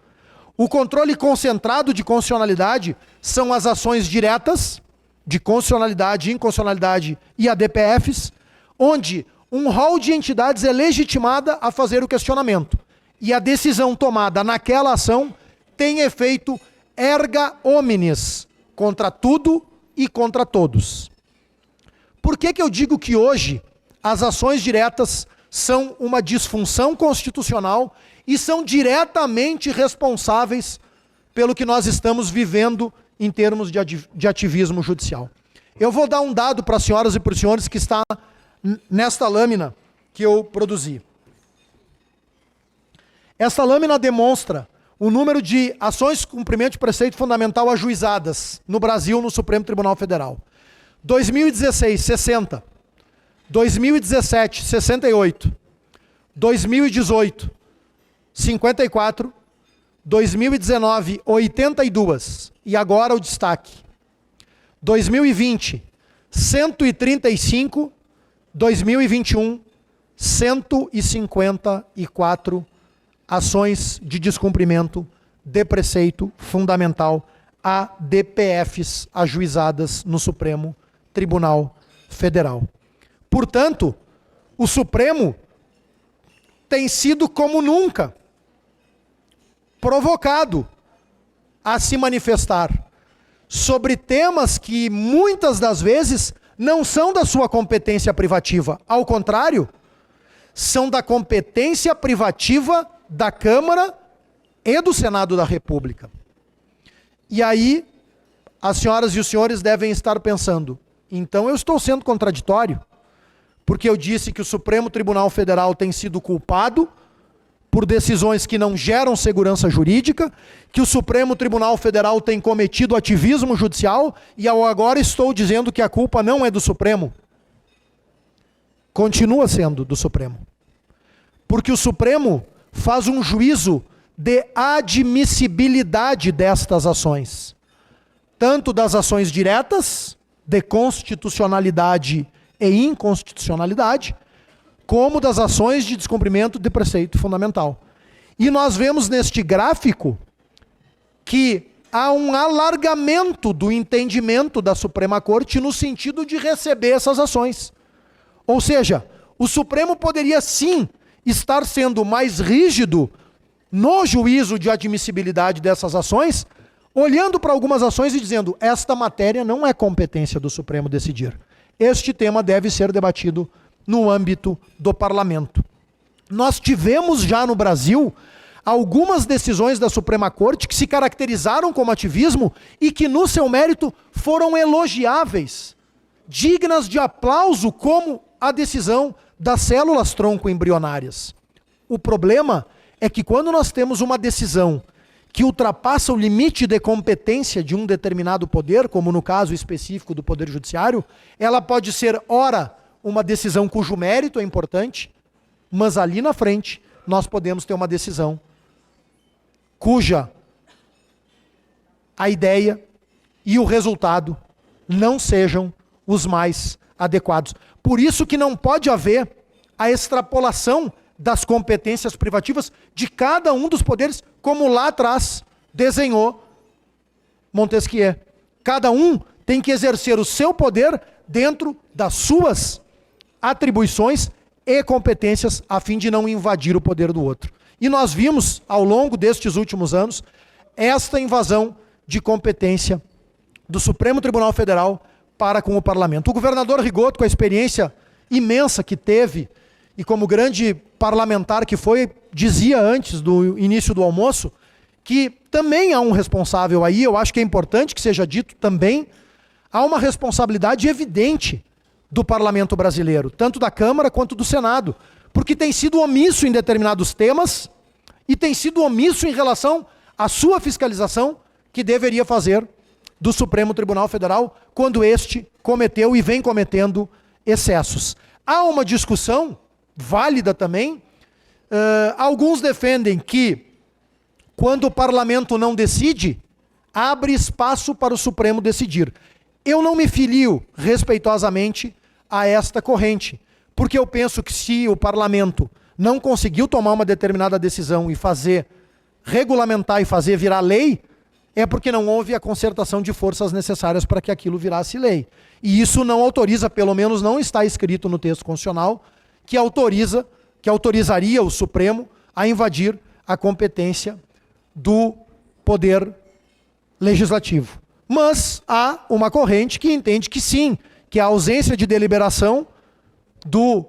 O controle concentrado de constitucionalidade são as ações diretas de constitucionalidade, inconstitucionalidade e ADPFs, onde um rol de entidades é legitimada a fazer o questionamento. E a decisão tomada naquela ação tem efeito erga omnes, contra tudo e contra todos. Por que eu digo que hoje as ações diretas são uma disfunção constitucional e são diretamente responsáveis pelo que nós estamos vivendo em termos de ativismo judicial? Eu vou dar um dado para as senhoras e para os senhores que está nesta lâmina que eu produzi. Esta lâmina demonstra o número de ações de cumprimento de preceito fundamental ajuizadas no Brasil, no Supremo Tribunal Federal. 2016, 60. 2017, 68. 2018, 54. 2019, 82. E agora o destaque. 2020, 135. 2021, 154 ações de descumprimento de preceito fundamental, ADPFs, ajuizadas no Supremo Tribunal Federal. Portanto, o Supremo tem sido, como nunca, provocado a se manifestar sobre temas que, muitas das vezes, não são da sua competência privativa. Ao contrário, são da competência privativa da Câmara e do Senado da República. E aí, as senhoras e os senhores devem estar pensando, então eu estou sendo contraditório, porque eu disse que o Supremo Tribunal Federal tem sido culpado por decisões que não geram segurança jurídica, que o Supremo Tribunal Federal tem cometido ativismo judicial, e eu agora estou dizendo que a culpa não é do Supremo. Continua sendo do Supremo. Porque o Supremo faz um juízo de admissibilidade destas ações. Tanto das ações diretas, de constitucionalidade e inconstitucionalidade, como das ações de descumprimento de preceito fundamental. E nós vemos neste gráfico que há um alargamento do entendimento da Suprema Corte no sentido de receber essas ações. Ou seja, o Supremo poderia sim estar sendo mais rígido no juízo de admissibilidade dessas ações, olhando para algumas ações e dizendo, esta matéria não é competência do Supremo decidir. Este tema deve ser debatido no âmbito do parlamento. Nós tivemos já no Brasil algumas decisões da Suprema Corte que se caracterizaram como ativismo e que no seu mérito foram elogiáveis, dignas de aplauso, como a decisão das células tronco embrionárias. O problema é que quando nós temos uma decisão que ultrapassa o limite de competência de um determinado poder, como no caso específico do Poder Judiciário, ela pode ser, ora, uma decisão cujo mérito é importante, mas ali na frente nós podemos ter uma decisão cuja a ideia e o resultado não sejam os mais adequados. Por isso que não pode haver a extrapolação das competências privativas de cada um dos poderes, como lá atrás desenhou Montesquieu. Cada um tem que exercer o seu poder dentro das suas atribuições e competências, a fim de não invadir o poder do outro. E nós vimos, ao longo destes últimos anos, esta invasão de competência do Supremo Tribunal Federal para com o Parlamento. O governador Rigoto, com a experiência imensa que teve, e como grande parlamentar que foi, dizia antes do início do almoço, que também há um responsável aí, eu acho que é importante que seja dito também, há uma responsabilidade evidente do parlamento brasileiro, tanto da Câmara quanto do Senado, porque tem sido omisso em determinados temas e tem sido omisso em relação à sua fiscalização, que deveria fazer do Supremo Tribunal Federal, quando este cometeu e vem cometendo excessos. Há uma discussão válida também, alguns defendem que, quando o parlamento não decide, abre espaço para o Supremo decidir. Eu não me filio respeitosamente a esta corrente, porque eu penso que se o parlamento não conseguiu tomar uma determinada decisão e fazer regulamentar e fazer virar lei, é porque não houve a concertação de forças necessárias para que aquilo virasse lei. E isso não autoriza, pelo menos não está escrito no texto constitucional, que autorizaria o Supremo a invadir a competência do Poder Legislativo. Mas há uma corrente que entende que sim, que a ausência de deliberação do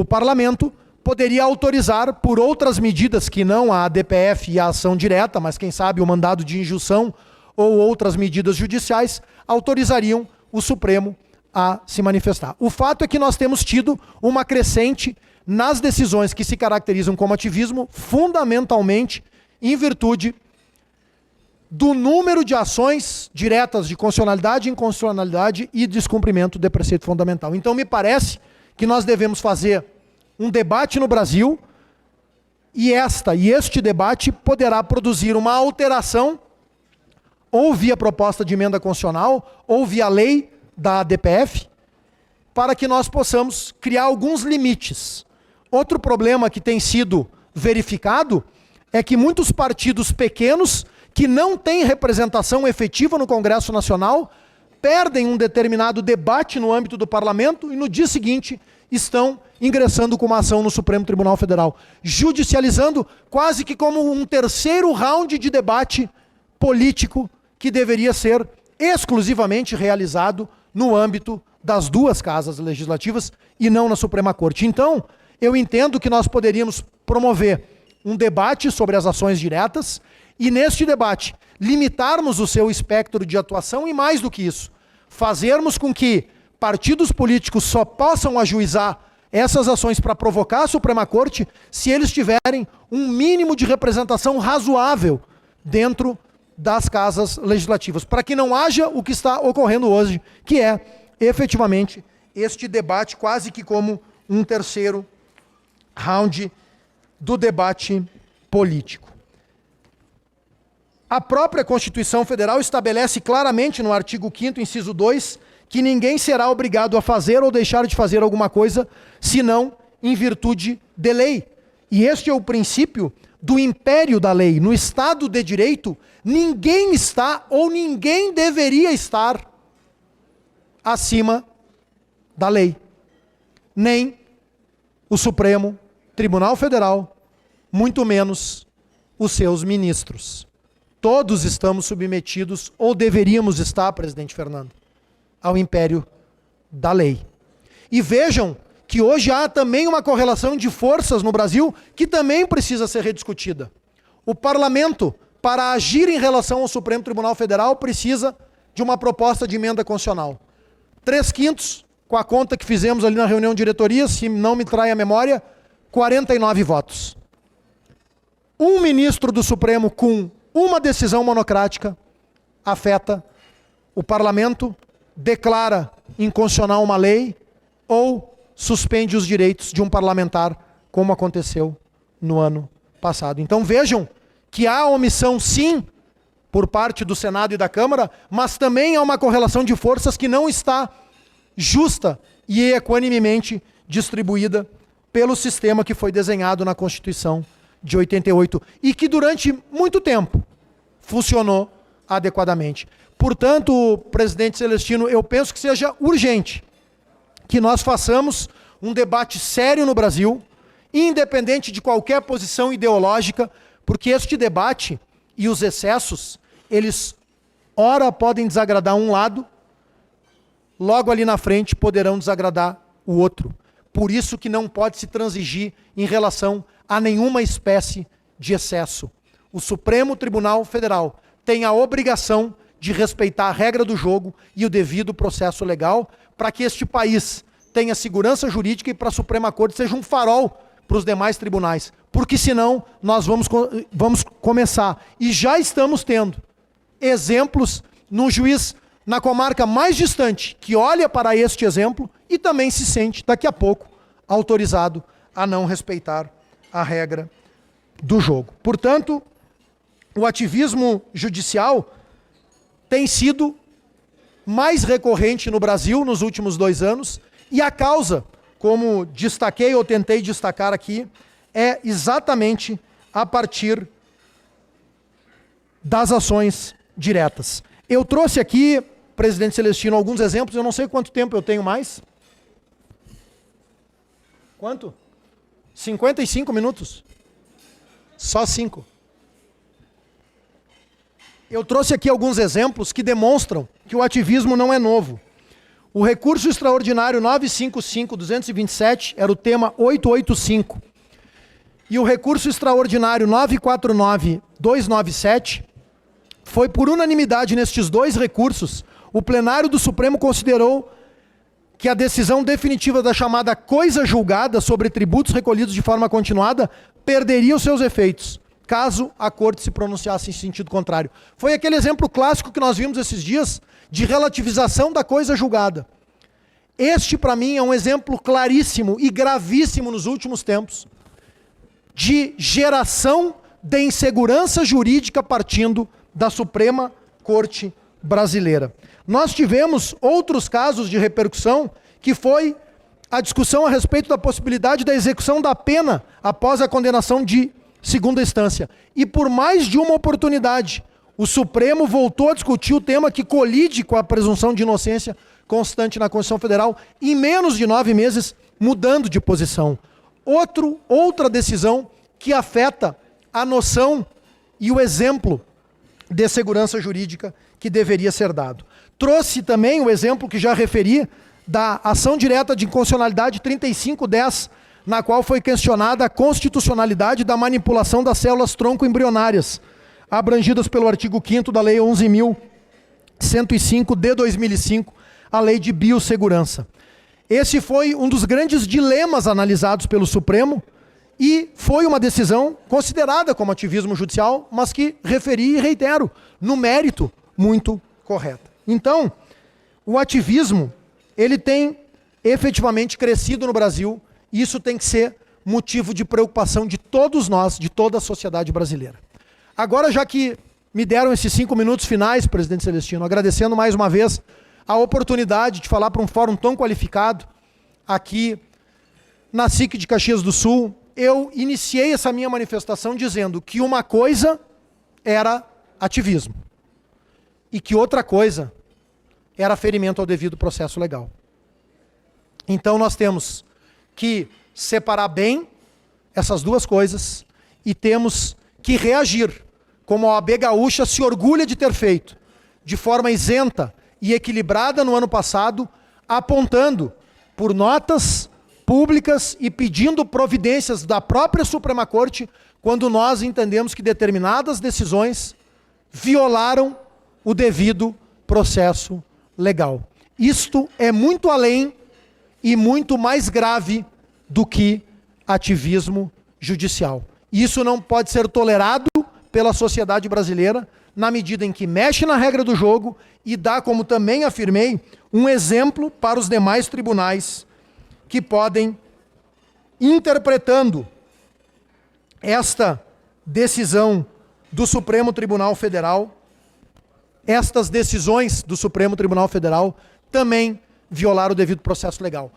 Parlamento poderia autorizar, por outras medidas que não a ADPF e a ação direta, mas quem sabe o mandado de injunção ou outras medidas judiciais, autorizariam o Supremo a se manifestar. O fato é que nós temos tido uma crescente nas decisões que se caracterizam como ativismo, fundamentalmente em virtude do número de ações diretas de constitucionalidade, inconstitucionalidade e descumprimento de preceito fundamental. Então me parece que nós devemos fazer um debate no Brasil e este debate poderá produzir uma alteração ou via proposta de emenda constitucional ou via lei da ADPF, para que nós possamos criar alguns limites. Outro problema que tem sido verificado é que muitos partidos pequenos que não têm representação efetiva no Congresso Nacional perdem um determinado debate no âmbito do parlamento e no dia seguinte estão ingressando com uma ação no Supremo Tribunal Federal, judicializando quase que como um terceiro round de debate político que deveria ser exclusivamente realizado no âmbito das duas casas legislativas e não na Suprema Corte. Então, eu entendo que nós poderíamos promover um debate sobre as ações diretas e, neste debate, limitarmos o seu espectro de atuação e, mais do que isso, fazermos com que partidos políticos só possam ajuizar essas ações para provocar a Suprema Corte se eles tiverem um mínimo de representação razoável dentro das casas legislativas, para que não haja o que está ocorrendo hoje, que é, efetivamente, este debate quase que como um terceiro round do debate político. A própria Constituição Federal estabelece claramente no artigo 5º, inciso 2, que ninguém será obrigado a fazer ou deixar de fazer alguma coisa, senão em virtude de lei. E este é o princípio do império da lei. No Estado de Direito, ninguém está ou ninguém deveria estar acima da lei. Nem o Supremo Tribunal Federal, muito menos os seus ministros. Todos estamos submetidos, ou deveríamos estar, presidente Fernando, ao império da lei. E vejam que hoje há também uma correlação de forças no Brasil que também precisa ser rediscutida. O parlamento, para agir em relação ao Supremo Tribunal Federal, precisa de uma proposta de emenda constitucional. 3/5, com a conta que fizemos ali na reunião de diretoria, se não me trai a memória, 49 votos. Um ministro do Supremo com uma decisão monocrática afeta o parlamento, declara inconstitucional uma lei ou suspende os direitos de um parlamentar, como aconteceu no ano passado. Então vejam que há omissão, sim, por parte do Senado e da Câmara, mas também há uma correlação de forças que não está justa e equanimemente distribuída pelo sistema que foi desenhado na Constituição de 88 e que durante muito tempo funcionou adequadamente. Portanto, presidente Celestino, eu penso que seja urgente que nós façamos um debate sério no Brasil, independente de qualquer posição ideológica, porque este debate e os excessos, eles ora podem desagradar um lado, logo ali na frente poderão desagradar o outro. Por isso que não pode se transigir em relação a nenhuma espécie de excesso. O Supremo Tribunal Federal tem a obrigação de respeitar a regra do jogo e o devido processo legal para que este país tenha segurança jurídica e para a Suprema Corte seja um farol para os demais tribunais. Porque senão nós vamos começar, e já estamos tendo, exemplos no juiz na comarca mais distante que olha para este exemplo e também se sente, daqui a pouco, autorizado a não respeitar a regra do jogo. Portanto, o ativismo judicial tem sido mais recorrente no Brasil nos últimos 2 anos, e a causa, como destaquei ou tentei destacar aqui, é exatamente a partir das ações diretas. Eu trouxe aqui, presidente Celestino, alguns exemplos, eu não sei quanto tempo eu tenho mais. Quanto? 55 minutos? Só 5. Eu trouxe aqui alguns exemplos que demonstram que o ativismo não é novo. O recurso extraordinário 955-227 era o tema 885. E o recurso extraordinário 949-297 foi por unanimidade nestes 2 recursos. O plenário do Supremo considerou que a decisão definitiva da chamada coisa julgada sobre tributos recolhidos de forma continuada perderia os seus efeitos, caso a Corte se pronunciasse em sentido contrário. Foi aquele exemplo clássico que nós vimos esses dias de relativização da coisa julgada. Este, para mim, é um exemplo claríssimo e gravíssimo nos últimos tempos de geração de insegurança jurídica partindo da Suprema Corte Brasileira. Nós tivemos outros casos de repercussão, que foi a discussão a respeito da possibilidade da execução da pena após a condenação de segunda instância. E por mais de uma oportunidade, o Supremo voltou a discutir o tema que colide com a presunção de inocência constante na Constituição Federal, em menos de 9 meses, mudando de posição. Outra decisão que afeta a noção e o exemplo de segurança jurídica que deveria ser dado. Trouxe também o exemplo que já referi da ação direta de inconstitucionalidade 3510, na qual foi questionada a constitucionalidade da manipulação das células tronco-embrionárias, abrangidas pelo artigo 5º da Lei 11.105 de 2005, a Lei de Biossegurança. Esse foi um dos grandes dilemas analisados pelo Supremo e foi uma decisão considerada como ativismo judicial, mas que referi e reitero, no mérito, muito correta. Então, o ativismo, ele tem efetivamente crescido no Brasil e isso tem que ser motivo de preocupação de todos nós, de toda a sociedade brasileira. Agora, já que me deram esses 5 minutos finais, presidente Celestino, agradecendo mais uma vez a oportunidade de falar para um fórum tão qualificado aqui na SIC de Caxias do Sul, eu iniciei essa minha manifestação dizendo que uma coisa era ativismo e que outra coisa era ferimento ao devido processo legal. Então nós temos que separar bem essas duas coisas e temos que reagir, como a OAB Gaúcha se orgulha de ter feito, de forma isenta e equilibrada no ano passado, apontando por notas públicas e pedindo providências da própria Suprema Corte quando nós entendemos que determinadas decisões violaram o devido processo legal. Isto é muito além e muito mais grave do que ativismo judicial. Isso não pode ser tolerado pela sociedade brasileira na medida em que mexe na regra do jogo e dá, como também afirmei, um exemplo para os demais tribunais que podem, interpretando esta decisão do Supremo Tribunal Federal, estas decisões do Supremo Tribunal Federal também violar o devido processo legal.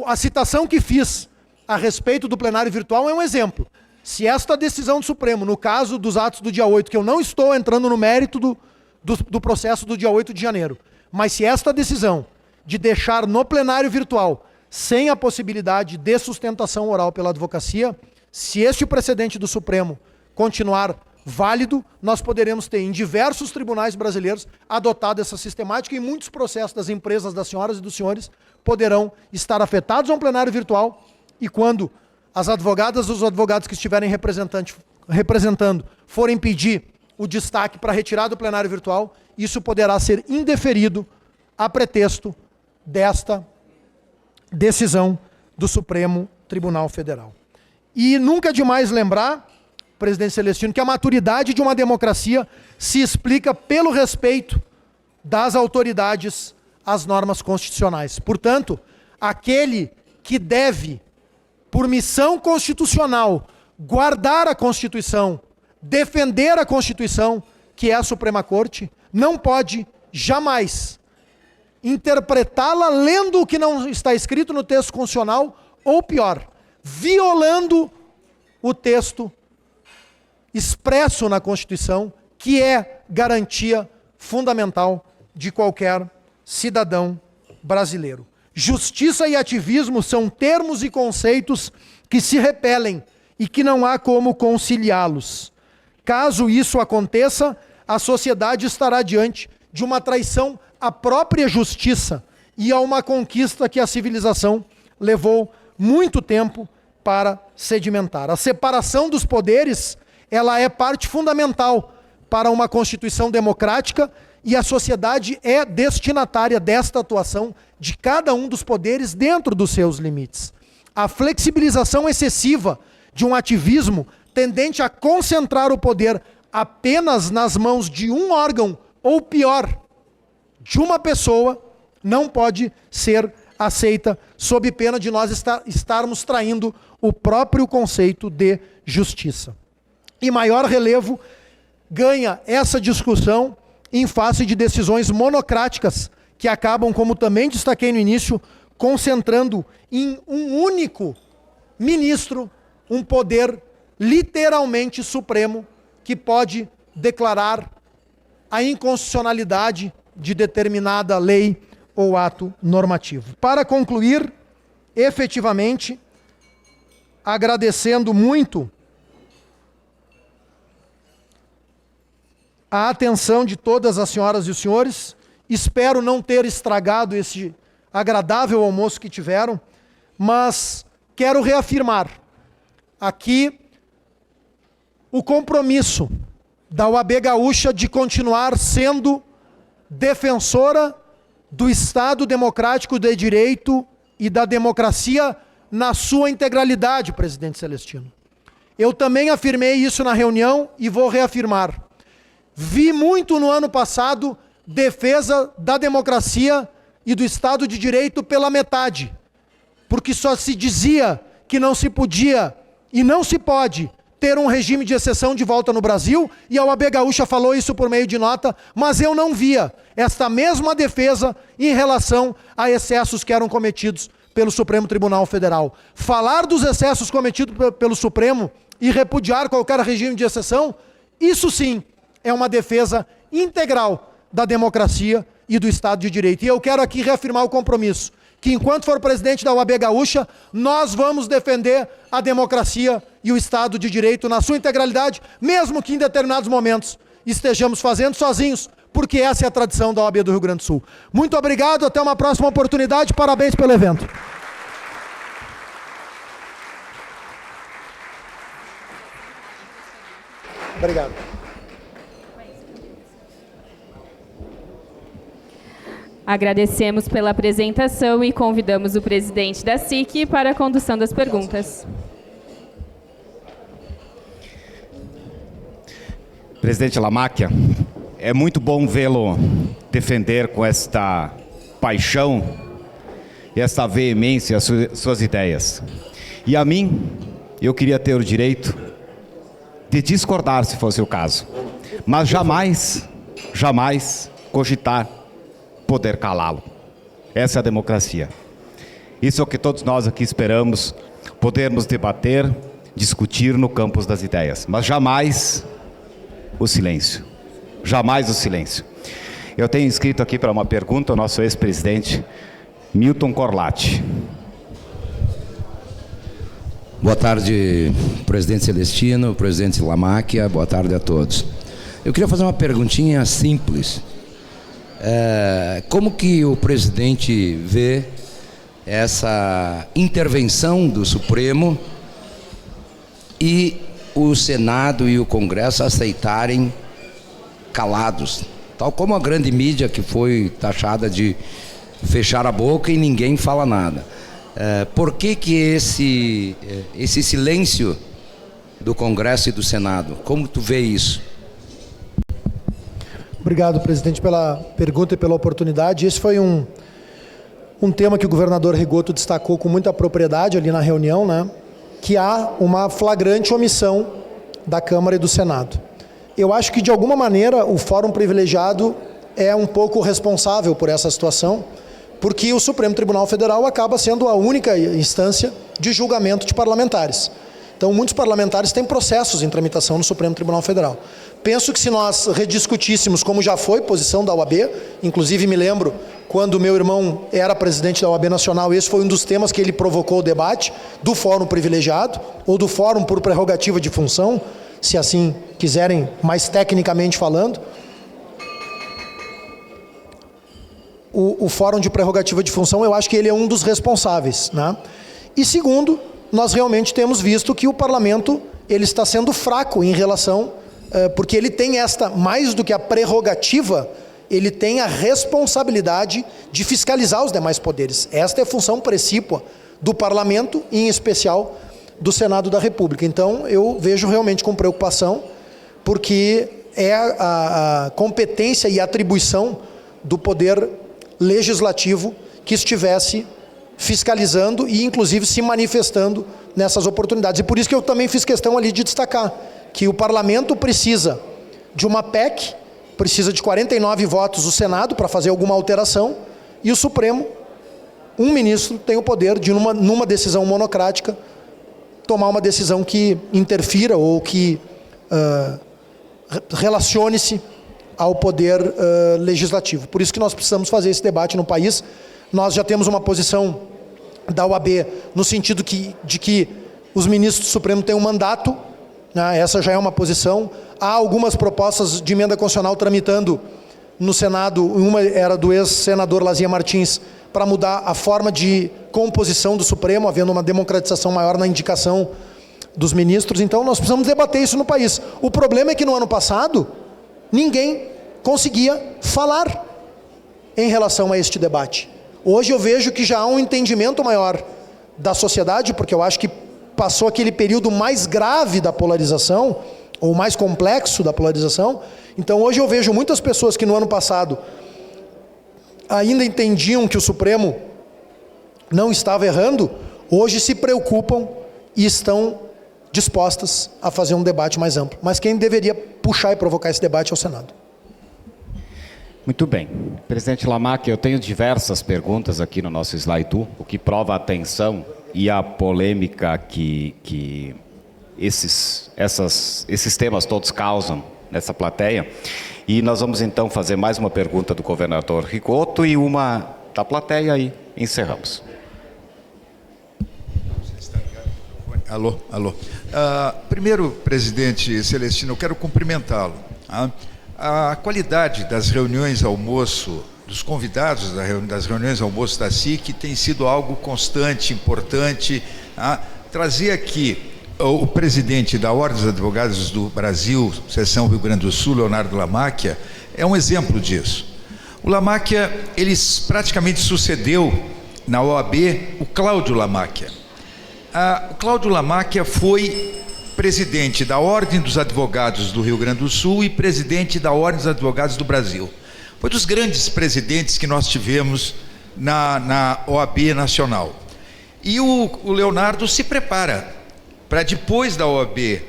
A citação que fiz a respeito do plenário virtual é um exemplo. Se esta decisão do Supremo, no caso dos atos do dia 8, que eu não estou entrando no mérito do processo do dia 8 de janeiro, mas se esta decisão de deixar no plenário virtual, sem a possibilidade de sustentação oral pela advocacia, se este precedente do Supremo continuar válido, nós poderemos ter em diversos tribunais brasileiros adotado essa sistemática e muitos processos das empresas, das senhoras e dos senhores poderão estar afetados a um plenário virtual e quando as advogadas e os advogados que estiverem representando forem pedir o destaque para retirar do plenário virtual, isso poderá ser indeferido a pretexto desta decisão do Supremo Tribunal Federal. E nunca é demais lembrar, presidente Celestino, que a maturidade de uma democracia se explica pelo respeito das autoridades às normas constitucionais. Portanto, aquele que deve, por missão constitucional, guardar a Constituição, defender a Constituição, que é a Suprema Corte, não pode jamais interpretá-la lendo o que não está escrito no texto constitucional, ou pior, violando o texto expresso na Constituição, que é garantia fundamental de qualquer cidadão brasileiro. Justiça e ativismo são termos e conceitos que se repelem e que não há como conciliá-los. Caso isso aconteça, a sociedade estará diante de uma traição à própria justiça e a uma conquista que a civilização levou muito tempo para sedimentar. A separação dos poderes, ela é parte fundamental para uma Constituição democrática e a sociedade é destinatária desta atuação de cada um dos poderes dentro dos seus limites. A flexibilização excessiva de um ativismo tendente a concentrar o poder apenas nas mãos de um órgão, ou pior, de uma pessoa, não pode ser aceita sob pena de nós estarmos traindo o próprio conceito de justiça. E maior relevo ganha essa discussão em face de decisões monocráticas que acabam, como também destaquei no início, concentrando em um único ministro um poder literalmente supremo que pode declarar a inconstitucionalidade de determinada lei ou ato normativo. Para concluir, efetivamente, agradecendo muito a atenção de todas as senhoras e os senhores, espero não ter estragado agradável almoço que tiveram, mas quero reafirmar aqui o compromisso da OAB Gaúcha de continuar sendo defensora do Estado democrático de direito e da democracia na sua integralidade, presidente Celestino. Eu também afirmei isso na reunião e vou reafirmar. Vi muito no ano passado defesa da democracia e do Estado de Direito pela metade, porque só se dizia que não se podia e não se pode ter um regime de exceção de volta no Brasil, e a OAB Gaúcha falou isso por meio de nota, mas eu não via esta mesma defesa em relação a excessos que eram cometidos pelo Supremo Tribunal Federal. Falar dos excessos cometidos pelo Supremo e repudiar qualquer regime de exceção, isso sim é uma defesa integral da democracia e do Estado de Direito. E eu quero aqui reafirmar o compromisso, que enquanto for presidente da OAB Gaúcha, nós vamos defender a democracia e o Estado de Direito na sua integralidade, mesmo que em determinados momentos estejamos fazendo sozinhos, porque essa é a tradição da OAB do Rio Grande do Sul. Muito obrigado, até uma próxima oportunidade, parabéns pelo evento. Obrigado. Agradecemos pela apresentação e convidamos o presidente da SIC para a condução das perguntas. Presidente Lamáquia, é muito bom vê-lo defender com esta paixão e esta veemência as suas ideias. E a mim, eu queria ter o direito de discordar, se fosse o caso, mas jamais cogitar poder calá-lo. Essa é a democracia. Isso é o que todos nós aqui esperamos, podermos debater, discutir no campus das ideias, mas jamais o silêncio. Jamais o silêncio. Eu tenho inscrito aqui para uma pergunta o nosso ex-presidente, Milton Corlatti. Boa tarde, presidente Celestino, presidente Lamáquia, boa tarde a todos. Eu queria fazer uma perguntinha simples. Como que o presidente vê essa intervenção do Supremo e o Senado e o Congresso aceitarem calados, tal como a grande mídia que foi taxada de fechar a boca e ninguém fala nada? Por que esse silêncio do Congresso e do Senado? Como tu vê isso? Obrigado, presidente, pela pergunta e pela oportunidade. Esse foi um tema que o governador Rigoto destacou com muita propriedade ali na reunião, né? Que há uma flagrante omissão da Câmara e do Senado. Eu acho que, de alguma maneira, o Fórum Privilegiado é um pouco responsável por essa situação, porque o Supremo Tribunal Federal acaba sendo a única instância de julgamento de parlamentares. Então, muitos parlamentares têm processos em tramitação no Supremo Tribunal Federal. Penso que se nós rediscutíssemos, como já foi posição da OAB, inclusive me lembro, quando meu irmão era presidente da OAB Nacional, esse foi um dos temas que ele provocou o debate do Fórum Privilegiado, ou do Fórum por Prerrogativa de Função, se assim quiserem, mais tecnicamente falando. O Fórum de Prerrogativa de Função, eu acho que ele é um dos responsáveis, né? E segundo, nós realmente temos visto que o parlamento ele está sendo fraco em relação, porque ele tem mais do que a prerrogativa, ele tem a responsabilidade de fiscalizar os demais poderes. Esta é a função precípua do parlamento, e em especial do Senado da República. Então, eu vejo realmente com preocupação, porque é a competência e a atribuição do poder legislativo que estivesse fiscalizando e, inclusive, se manifestando nessas oportunidades. E por isso que eu também fiz questão ali de destacar que o parlamento precisa de uma PEC, precisa de 49 votos do Senado para fazer alguma alteração, e o Supremo, um ministro, tem o poder de, numa decisão monocrática, tomar uma decisão que interfira ou que relacione-se ao poder legislativo. Por isso que nós precisamos fazer esse debate no país. Nós já temos uma posição da OAB no sentido de que os ministros do Supremo têm um mandato, né? Essa já é uma posição. Há algumas propostas de emenda constitucional tramitando no Senado, uma era do ex-senador Lazinha Martins, para mudar a forma de composição do Supremo, havendo uma democratização maior na indicação dos ministros. Então nós precisamos debater isso no país. O problema é que no ano passado ninguém conseguia falar em relação a este debate. Hoje eu vejo que já há um entendimento maior da sociedade, porque eu acho que passou aquele período mais grave da polarização, ou mais complexo da polarização. Então hoje eu vejo muitas pessoas que no ano passado ainda entendiam que o Supremo não estava errando, hoje se preocupam e estão dispostas a fazer um debate mais amplo. Mas quem deveria puxar e provocar esse debate é o Senado. Muito bem. Presidente Lamacchia, eu tenho diversas perguntas aqui no nosso slide, o que prova a atenção e a polêmica que esses temas todos causam nessa plateia. E nós vamos então fazer mais uma pergunta do governador Rigoto e uma da plateia e encerramos. Alô. Primeiro, presidente Celestino, eu quero cumprimentá-lo. A qualidade das reuniões almoço, dos convidados das reuniões almoço da SIC tem sido algo constante, importante. Trazer aqui o presidente da Ordem dos Advogados do Brasil, seção Rio Grande do Sul, Leonardo Lamacchia, é um exemplo disso. O Lamacchia, ele praticamente sucedeu na OAB o Cláudio Lamacchia. O Cláudio Lamacchia foi presidente da Ordem dos Advogados do Rio Grande do Sul e presidente da Ordem dos Advogados do Brasil. Foi dos grandes presidentes que nós tivemos na OAB nacional. E o Leonardo se prepara para depois da OAB,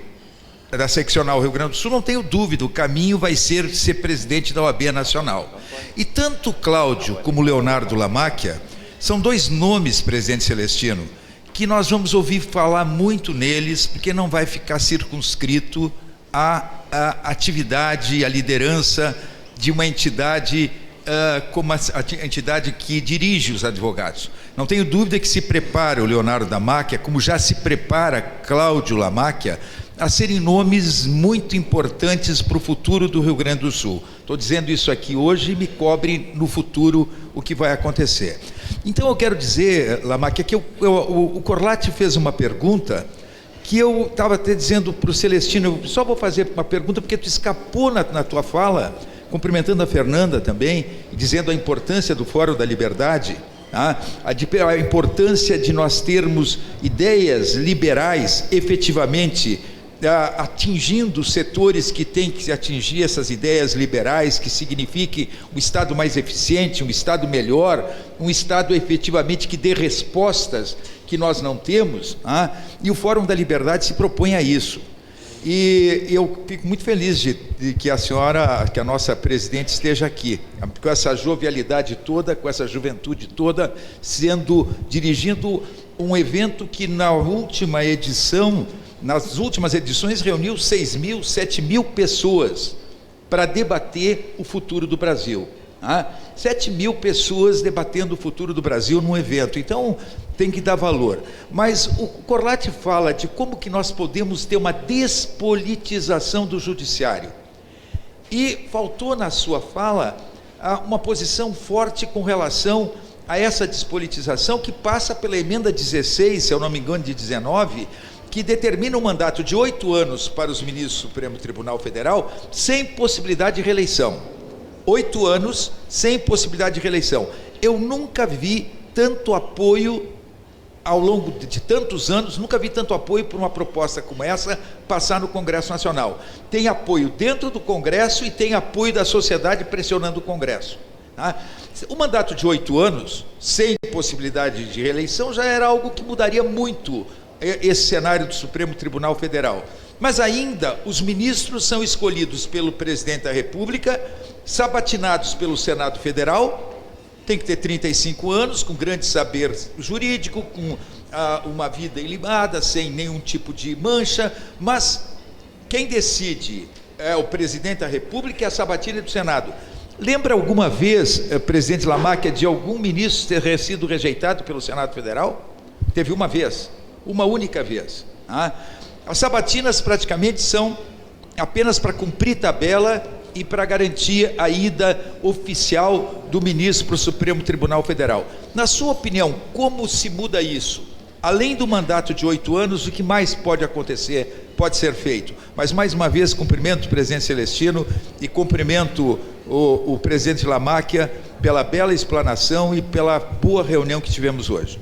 da seccional Rio Grande do Sul, não tenho dúvida, o caminho vai ser presidente da OAB nacional. E tanto Cláudio como Leonardo Lamacchia são dois nomes, presidente Celestino, que nós vamos ouvir falar muito neles, porque não vai ficar circunscrito à atividade, à liderança de uma entidade como a entidade que dirige os advogados. Não tenho dúvida que se prepara o Leonardo Lamacchia, como já se prepara Cláudio Lamacchia, a serem nomes muito importantes para o futuro do Rio Grande do Sul. Estou dizendo isso aqui hoje e me cobre no futuro o que vai acontecer. Então eu quero dizer, Lamacchia, que o Corlatti fez uma pergunta que eu estava até dizendo para o Celestino, eu só vou fazer uma pergunta porque tu escapou na tua fala, cumprimentando a Fernanda também, e dizendo a importância do Fórum da Liberdade, a importância de nós termos ideias liberais efetivamente atingindo setores que têm que atingir essas ideias liberais, que signifique um Estado mais eficiente, um Estado melhor, um Estado efetivamente que dê respostas que nós não temos, e o Fórum da Liberdade se propõe a isso. E eu fico muito feliz de que a senhora, que a nossa presidente esteja aqui, com essa jovialidade toda, com essa juventude toda, dirigindo um evento que nas últimas edições reuniu 6.000, 7.000 pessoas para debater o futuro do Brasil. 7.000 pessoas debatendo o futuro do Brasil num evento. Então, tem que dar valor. Mas o Corlatti fala de como que nós podemos ter uma despolitização do judiciário. E faltou na sua fala uma posição forte com relação a essa despolitização que passa pela emenda 16, se eu não me engano, de 19, que determina um mandato de 8 anos para os ministros do Supremo Tribunal Federal sem possibilidade de reeleição. 8 anos sem possibilidade de reeleição. Eu nunca vi tanto apoio ao longo de tantos anos, nunca vi tanto apoio por uma proposta como essa passar no Congresso Nacional. Tem apoio dentro do Congresso e tem apoio da sociedade pressionando o Congresso. O mandato de 8 anos, sem possibilidade de reeleição, já era algo que mudaria muito esse cenário do Supremo Tribunal Federal. Mas ainda os ministros são escolhidos pelo presidente da República, sabatinados pelo Senado Federal, tem que ter 35 anos, com grande saber jurídico, com uma vida ilibada, sem nenhum tipo de mancha, mas quem decide é o presidente da República e a sabatina do Senado. Lembra alguma vez, presidente Lamacchia, de algum ministro ter sido rejeitado pelo Senado Federal? Teve uma vez, uma única vez. As sabatinas praticamente são apenas para cumprir tabela e para garantir a ida oficial do ministro para o Supremo Tribunal Federal. Na sua opinião, como se muda isso? Além do mandato de 8 anos, o que mais pode acontecer, pode ser feito? Mas, mais uma vez, cumprimento o presidente Celestino e cumprimento o presidente Lamáquia pela bela explanação e pela boa reunião que tivemos hoje.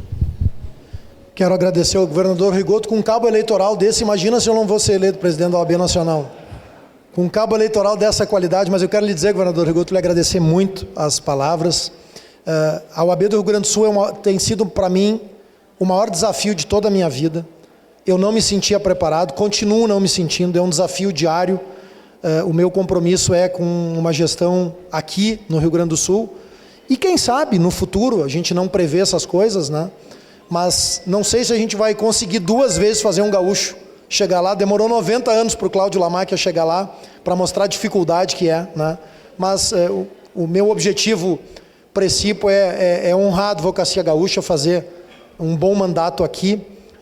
Quero agradecer ao governador Rigoto. Com um cabo eleitoral desse, imagina se eu não vou ser eleito presidente da OAB Nacional. Com um cabo eleitoral dessa qualidade, mas eu quero lhe dizer, governador Rigoto, lhe agradecer muito as palavras. A OAB do Rio Grande do Sul tem sido, para mim, o maior desafio de toda a minha vida. Eu não me sentia preparado, continuo não me sentindo, é um desafio diário. O meu compromisso é com uma gestão aqui no Rio Grande do Sul. E quem sabe, no futuro, a gente não prevê essas coisas, né? Mas não sei se a gente vai conseguir 2 vezes fazer um gaúcho chegar lá. Demorou 90 anos para o Cláudio Lamáquia chegar lá, para mostrar a dificuldade que é, né? Mas o meu objetivo princípio é honrar a advocacia gaúcha, fazer um bom mandato aqui.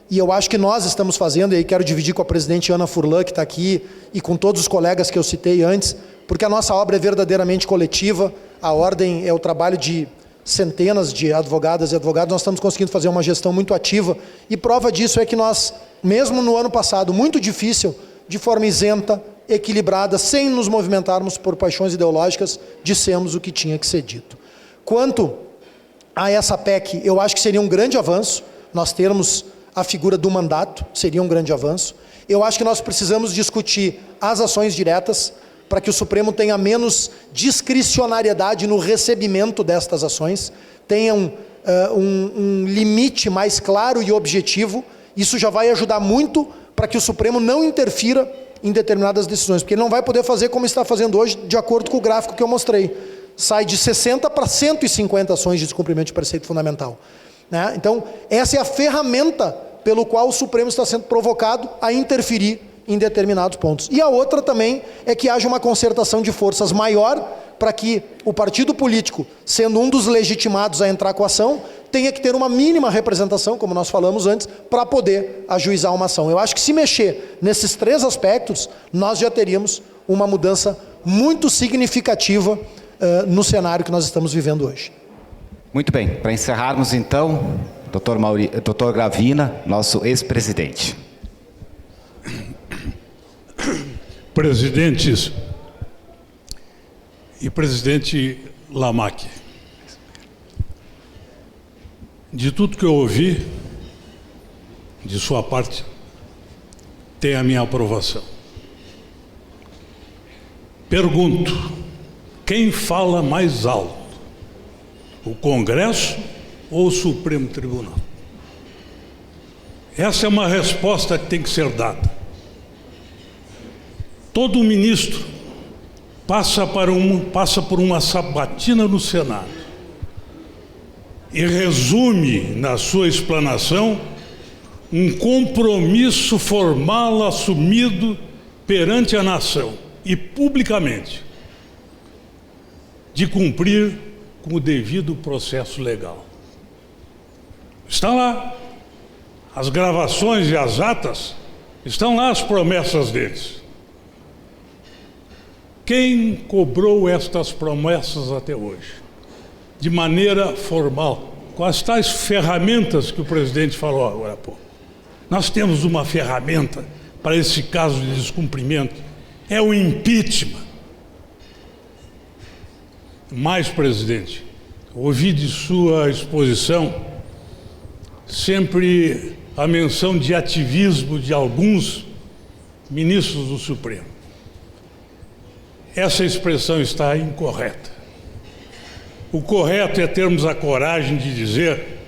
E eu acho que nós estamos fazendo, e aí quero dividir com a presidente Ana Furlan, que está aqui, e com todos os colegas que eu citei antes, porque a nossa obra é verdadeiramente coletiva. A ordem é o trabalho de centenas de advogadas e advogados. Nós estamos conseguindo fazer uma gestão muito ativa, e prova disso é que nós, mesmo no ano passado, muito difícil, de forma isenta, equilibrada, sem nos movimentarmos por paixões ideológicas, dissemos o que tinha que ser dito. Quanto a essa PEC, eu acho que seria um grande avanço nós termos a figura do mandato, seria um grande avanço. Eu acho que nós precisamos discutir as ações diretas, para que o Supremo tenha menos discricionariedade no recebimento destas ações, tenha um limite mais claro e objetivo. Isso já vai ajudar muito para que o Supremo não interfira em determinadas decisões, porque ele não vai poder fazer como está fazendo hoje, de acordo com o gráfico que eu mostrei. Sai de 60 para 150 ações de descumprimento de preceito fundamental, né? Então, essa é a ferramenta pelo qual o Supremo está sendo provocado a interferir em determinados pontos. E a outra também é que haja uma concertação de forças maior para que o partido político, sendo um dos legitimados a entrar com a ação, tenha que ter uma mínima representação, como nós falamos antes, para poder ajuizar uma ação. Eu acho que se mexer nesses 3 aspectos, nós já teríamos uma mudança muito significativa no cenário que nós estamos vivendo hoje. Muito bem, para encerrarmos então, doutor Gravina, nosso ex-presidente. Presidentes e presidente Lamáquia, de tudo que eu ouvi de sua parte, tem a minha aprovação. Pergunto, quem fala mais alto? O Congresso ou o Supremo Tribunal? Essa é uma resposta que tem que ser dada. Todo ministro passa por uma sabatina no Senado e resume na sua explanação um compromisso formal assumido perante a nação e publicamente de cumprir com o devido processo legal. Está lá. As gravações e as atas, estão lá as promessas deles. Quem cobrou estas promessas até hoje? De maneira formal, com as tais ferramentas que o presidente falou agora há pouco. Nós temos uma ferramenta para esse caso de descumprimento, é o impeachment. Mais, presidente, ouvi de sua exposição sempre a menção de ativismo de alguns ministros do Supremo. Essa expressão está incorreta. O correto é termos a coragem de dizer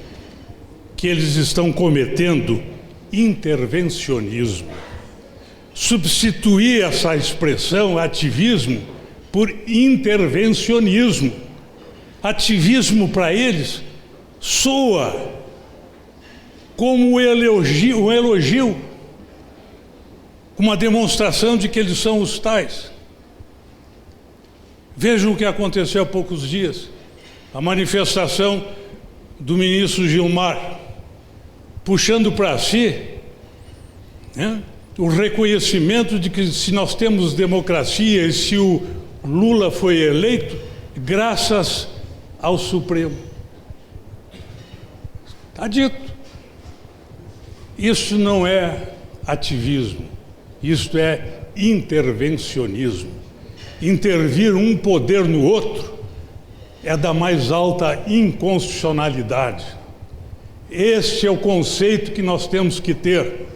que eles estão cometendo intervencionismo. Substituir essa expressão ativismo por intervencionismo. Ativismo para eles soa como um elogio, uma demonstração de que eles são os tais. Vejam o que aconteceu há poucos dias, a manifestação do ministro Gilmar, puxando para si, né, o reconhecimento de que se nós temos democracia e se o Lula foi eleito graças ao Supremo. Está dito. Isso não é ativismo, isso é intervencionismo. Intervir um poder no outro é da mais alta inconstitucionalidade. Este é o conceito que nós temos que ter.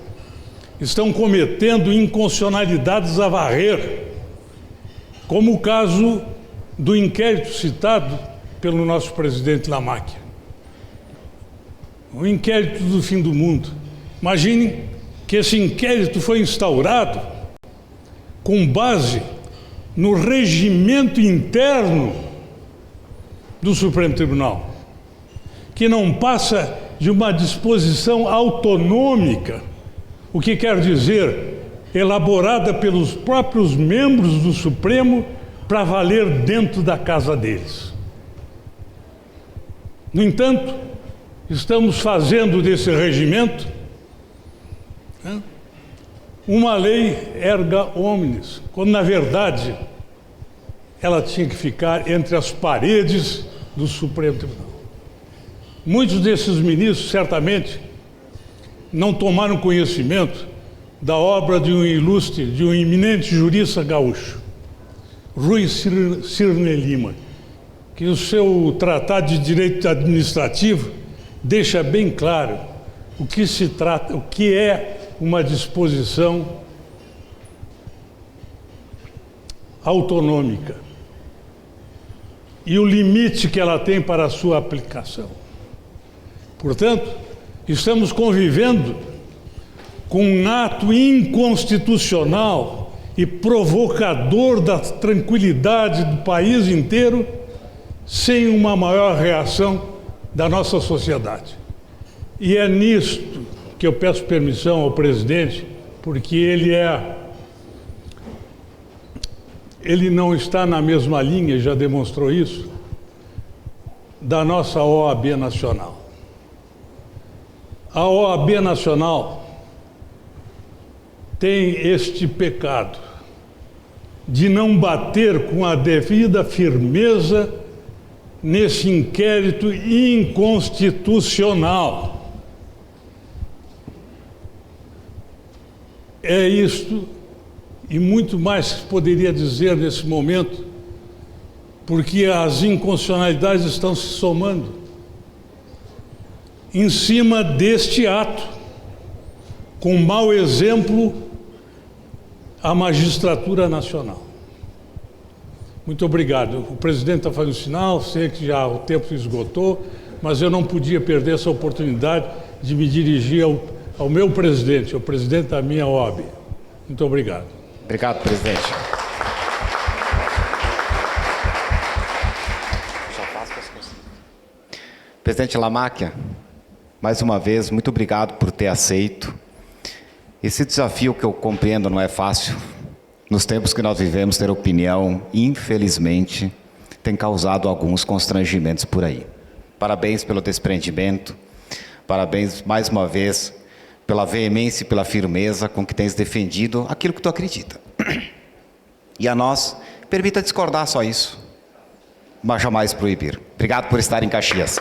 Estão cometendo inconstitucionalidades a varrer, como o caso do inquérito citado pelo nosso presidente Lamáquia. O inquérito do fim do mundo. Imaginem que esse inquérito foi instaurado com base no regimento interno do Supremo Tribunal, que não passa de uma disposição autonômica, o que quer dizer elaborada pelos próprios membros do Supremo para valer dentro da casa deles. No entanto, estamos fazendo desse regimento uma lei erga omnes, quando na verdade ela tinha que ficar entre as paredes do Supremo Tribunal. Muitos desses ministros certamente não tomaram conhecimento da obra de um ilustre, de um eminente jurista gaúcho, Rui Cirne Lima, que o seu Tratado de Direito Administrativo deixa bem claro o que se trata, o que é uma disposição autonômica e o limite que ela tem para a sua aplicação. Portanto, estamos convivendo com um ato inconstitucional e provocador da tranquilidade do país inteiro, sem uma maior reação da nossa sociedade. E é nisto que eu peço permissão ao presidente, porque ele não está na mesma linha, já demonstrou isso, da nossa OAB Nacional. A OAB Nacional tem este pecado de não bater com a devida firmeza nesse inquérito inconstitucional. É isto e muito mais que poderia dizer nesse momento, porque as inconstitucionalidades estão se somando em cima deste ato, com mau exemplo à magistratura nacional. Muito obrigado. O presidente está fazendo sinal, sei que já o tempo esgotou, mas eu não podia perder essa oportunidade de me dirigir ao meu presidente, ao presidente da minha OAB. Muito obrigado. Obrigado, presidente. Presidente Lamáquia, mais uma vez, muito obrigado por ter aceito. Esse desafio que eu compreendo não é fácil. Nos tempos que nós vivemos, ter opinião, infelizmente, tem causado alguns constrangimentos por aí. Parabéns pelo desprendimento, parabéns mais uma vez pela veemência e pela firmeza com que tens defendido aquilo que tu acredita. E a nós, permita discordar só isso, mas jamais proibir. Obrigado por estar em Caxias.